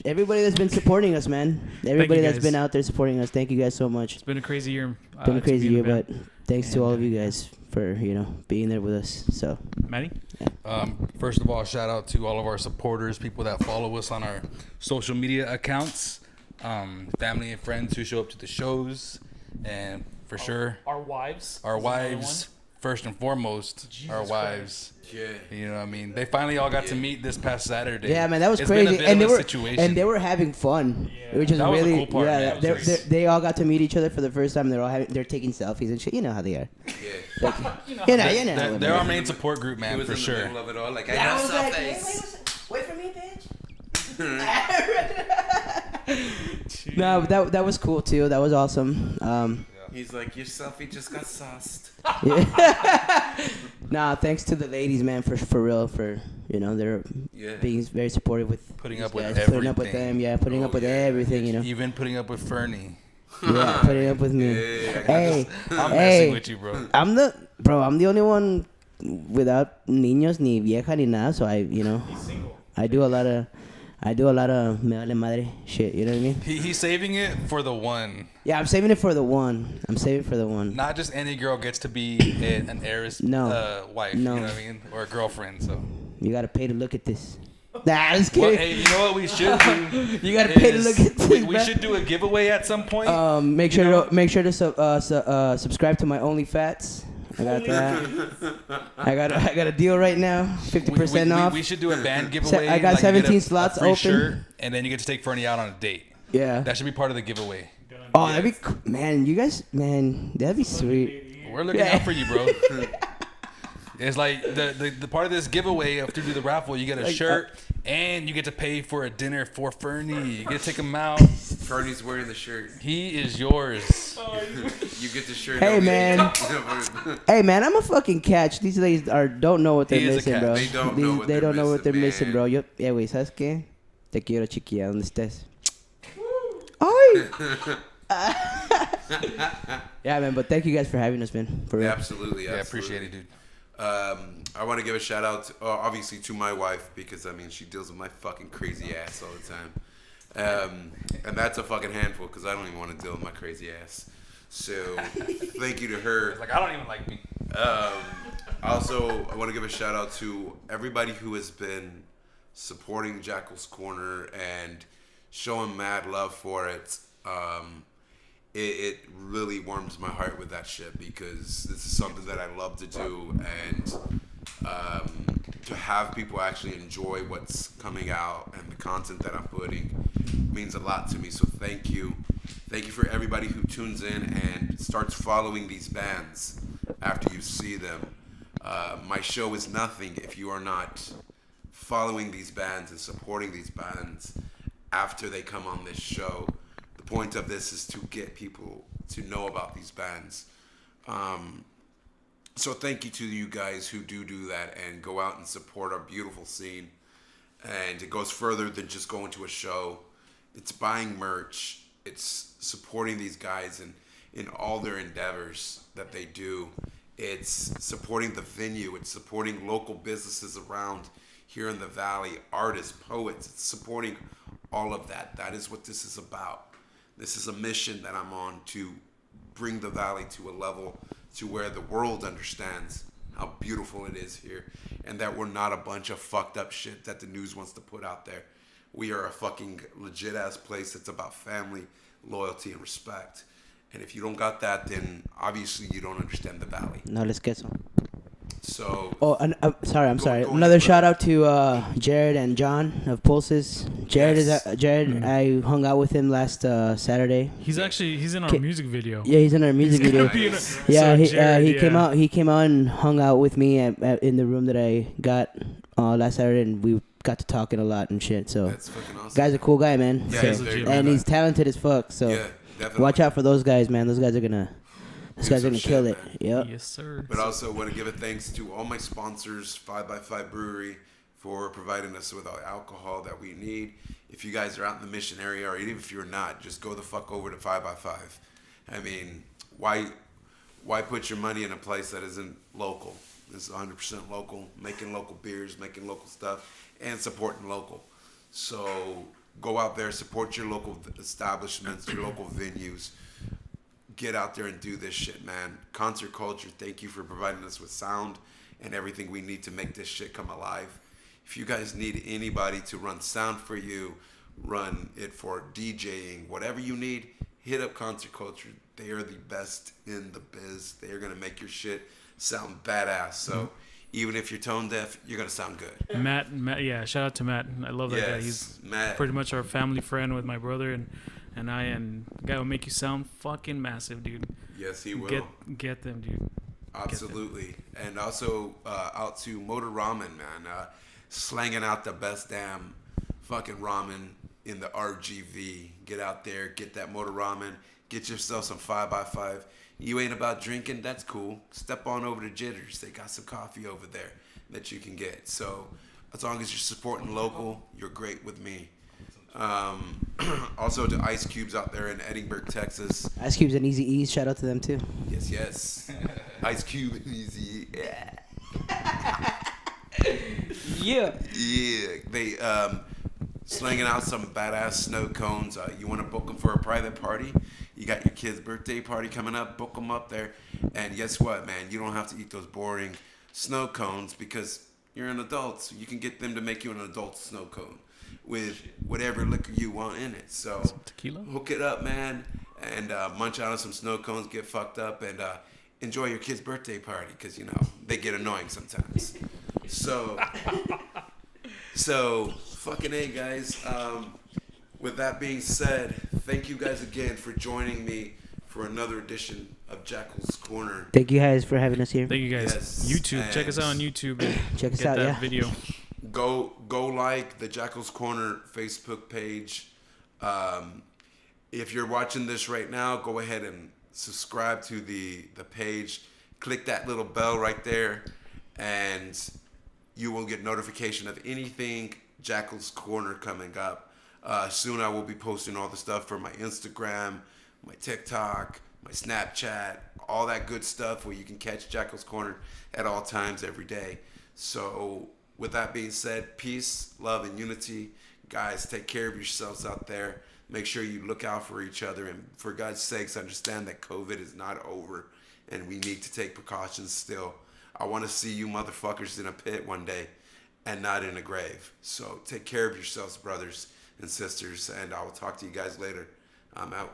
Everybody that's been supporting us, man. Everybody that's guys. been out there supporting us. Thank you guys so much. It's been a crazy year. Been a to crazy be in year, the but band. thanks to And, all of you guys for being there with us. So Maddie? First of all, shout out to all of our supporters, people that follow us on our social media accounts, family and friends who show up to the shows, and for sure, Our wives. our is another wives, first and foremost, Jesus our Christ. wives. Yeah. You know what I mean? They finally all got to meet this past Saturday. yeah, man, that was It's been a crazy, bit and of they a were situation. were having fun, Yeah. which is That was the really cool part, yeah. man. They all got to meet each other for the first time. They're taking selfies and shit. You know how they are. Yeah. You know, You know They're, how they they're are. our main support group, He man, was for in the sure. middle of it all, like I I have was like, selfies. wait for me, bitch. No, but that was cool too. That was awesome. He's like, your selfie just got sauced. Yeah. Nah, thanks to the ladies, man, for real, for they're Yeah. being very supportive with Putting these up with guys, putting up with everything. them, yeah, putting Oh, up with yeah. everything, Even putting up with Fernie. yeah, putting up with me. Yeah, I got Hey, I'm hey, messing with you, bro. I'm the only one without niños ni vieja ni nada. So I He's single. I do a lot of me vale madre shit. You know what I mean? He's saving it for the one. Yeah, I'm saving it for the one. Not just any girl gets to be an Aeris wife. No. You know what I mean? Or a girlfriend. So You gotta pay to look at this. Nah, I'm just well, kidding. hey, you know what we should do? You gotta pay to look at this. We should do a giveaway at some point. Make sure to subscribe to my OnlyFats. I got that. I got a deal right now, 50% off. We should do a band giveaway. I got like you get 17 slots a free open. Shirt, and then you get to take Fernie out on a date. Yeah. That should be part of the giveaway. Oh, that'd be man. You guys, man, that'd be sweet. We're looking out for you, bro. It's like the part of this giveaway after you do the raffle, you get a shirt and you get to pay for a dinner for Fernie. You get to take him out. Fernie's wearing the shirt. He is yours. You get the shirt. Hey man, hey man, I'm a fucking catch. These ladies don't know what they're He is a missing, catch. bro. They don't know what they're missing, man. bro. Güey, ¿sabes qué? Te quiero, chiquilla, ¿dónde estés? Ay. Yeah, man, but thank you guys for having us, man. For real. Absolutely. Yeah, appreciate it, dude. I want to give a shout out, obviously, to my wife because she deals with my fucking crazy ass all the time, and that's a fucking handful because I don't even want to deal with my crazy ass. So thank you to her. It's like I don't even like me. Also, I want to give a shout out to everybody who has been supporting Jackal's Corner and showing mad love for it. It really warms my heart with that shit because this is something that I love to do, and to have people actually enjoy what's coming out and the content that I'm putting means a lot to me. So thank you for everybody who tunes in and starts following these bands after you see them. My show is nothing if you are not following these bands and supporting these bands after they come on this show. The point of this is to get people to know about these bands. So thank you to you guys who do that and go out and support our beautiful scene. And it goes further than just going to a show. It's buying merch. It's supporting these guys in all their endeavors that they do. It's supporting the venue. It's supporting local businesses around here in the valley, artists, poets. It's supporting all of that. That is what this is about. This is a mission that I'm on to bring the valley to a level to where the world understands how beautiful it is here and that we're not a bunch of fucked up shit that the news wants to put out there. We are a fucking legit ass place that's about family, loyalty, and respect. And if you don't got that, then obviously you don't understand the valley. No les queso. So. Oh, sorry. I'm Go- sorry. go Another ahead. shout out to Jared and John of Pulses. Jared Yes. I hung out with him last Saturday. He's in our Ki- music video. Yeah, he's in our music video. Nice. Yeah, So Jared, he came yeah. out. He came out and hung out with me in the room that I got last Saturday, and we got to talking a lot and shit. So, That's fucking awesome. guy's a cool guy, man. Yeah, So- he's legit. and he's talented as fuck. So, Yeah, definitely. watch out for those guys, man. Those guys are gonna some kill shit, it. man. Yep. Yes, sir. But also want to give a thanks to all my sponsors, 5x5 Brewery, for providing us with all the alcohol that we need. If you guys are out in the Mission area, or even if you're not, just go the fuck over to 5x5. I mean, why put your money in a place that isn't local? It's 100% local, making local beers, making local stuff, and supporting local. So go out there, support your local establishments, your local venues. Get out there and do this shit, man. Concert culture, thank you for providing us with sound and everything we need to make this shit come alive. If you guys need anybody to run sound for you, run it for DJing, whatever you need, hit up Concert Culture. They are the best in the biz. They are going to make your shit sound badass. So even if you're tone deaf, you're going to sound good. Matt, yeah, shout out to Matt. I love that guy. Yes, He's Matt. pretty much our family friend with my brother and I, and the guy will make you sound fucking massive, dude. Yes, he will. Get them, dude. Absolutely. And also out to Motor Ramen, man. Slanging out the best damn fucking ramen in the RGV. Get out there, get that Motor Ramen. Get yourself some 5x5. You ain't about drinking, that's cool. Step on over to Jitters. They got some coffee over there that you can get. So as long as you're supporting local, you're great with me. Also to Ice Cubes out there in Edinburgh, Texas. Ice Cube's and Easy E's. Shout out to them too. Yes. Ice Cube and Easy. Yeah. Yeah. Yeah, they slinging out some badass snow cones. You want to book them for a private party? You got your kid's birthday party coming up. Book them up there. And guess what, man? You don't have to eat those boring snow cones because you're an adult. So you can get them to make you an adult snow cone with whatever liquor you want in it. So Tequila? hook it up, man, and munch out on some snow cones. Get fucked up and enjoy your kid's birthday party because they get annoying sometimes. So fucking A, guys. With that being said, thank you guys again for joining me for another edition of Jackal's Corner. Thank you guys for having us here. Thank you guys. Yes, YouTube. Check us out on and YouTube. And Check us get out, that yeah. video. Go like the Jackal's Corner Facebook page. If you're watching this right now, go ahead and subscribe to the page. Click that little bell right there, and you will get notification of anything Jackal's Corner coming up. Soon I will be posting all the stuff for my Instagram, my TikTok, my Snapchat, all that good stuff where you can catch Jackal's Corner at all times every day. So with that being said, peace, love, and unity. Guys, take care of yourselves out there. Make sure you look out for each other. And for God's sakes, understand that COVID is not over. And we need to take precautions still. I want to see you motherfuckers in a pit one day and not in a grave. So take care of yourselves, brothers and sisters. And I will talk to you guys later. I'm out.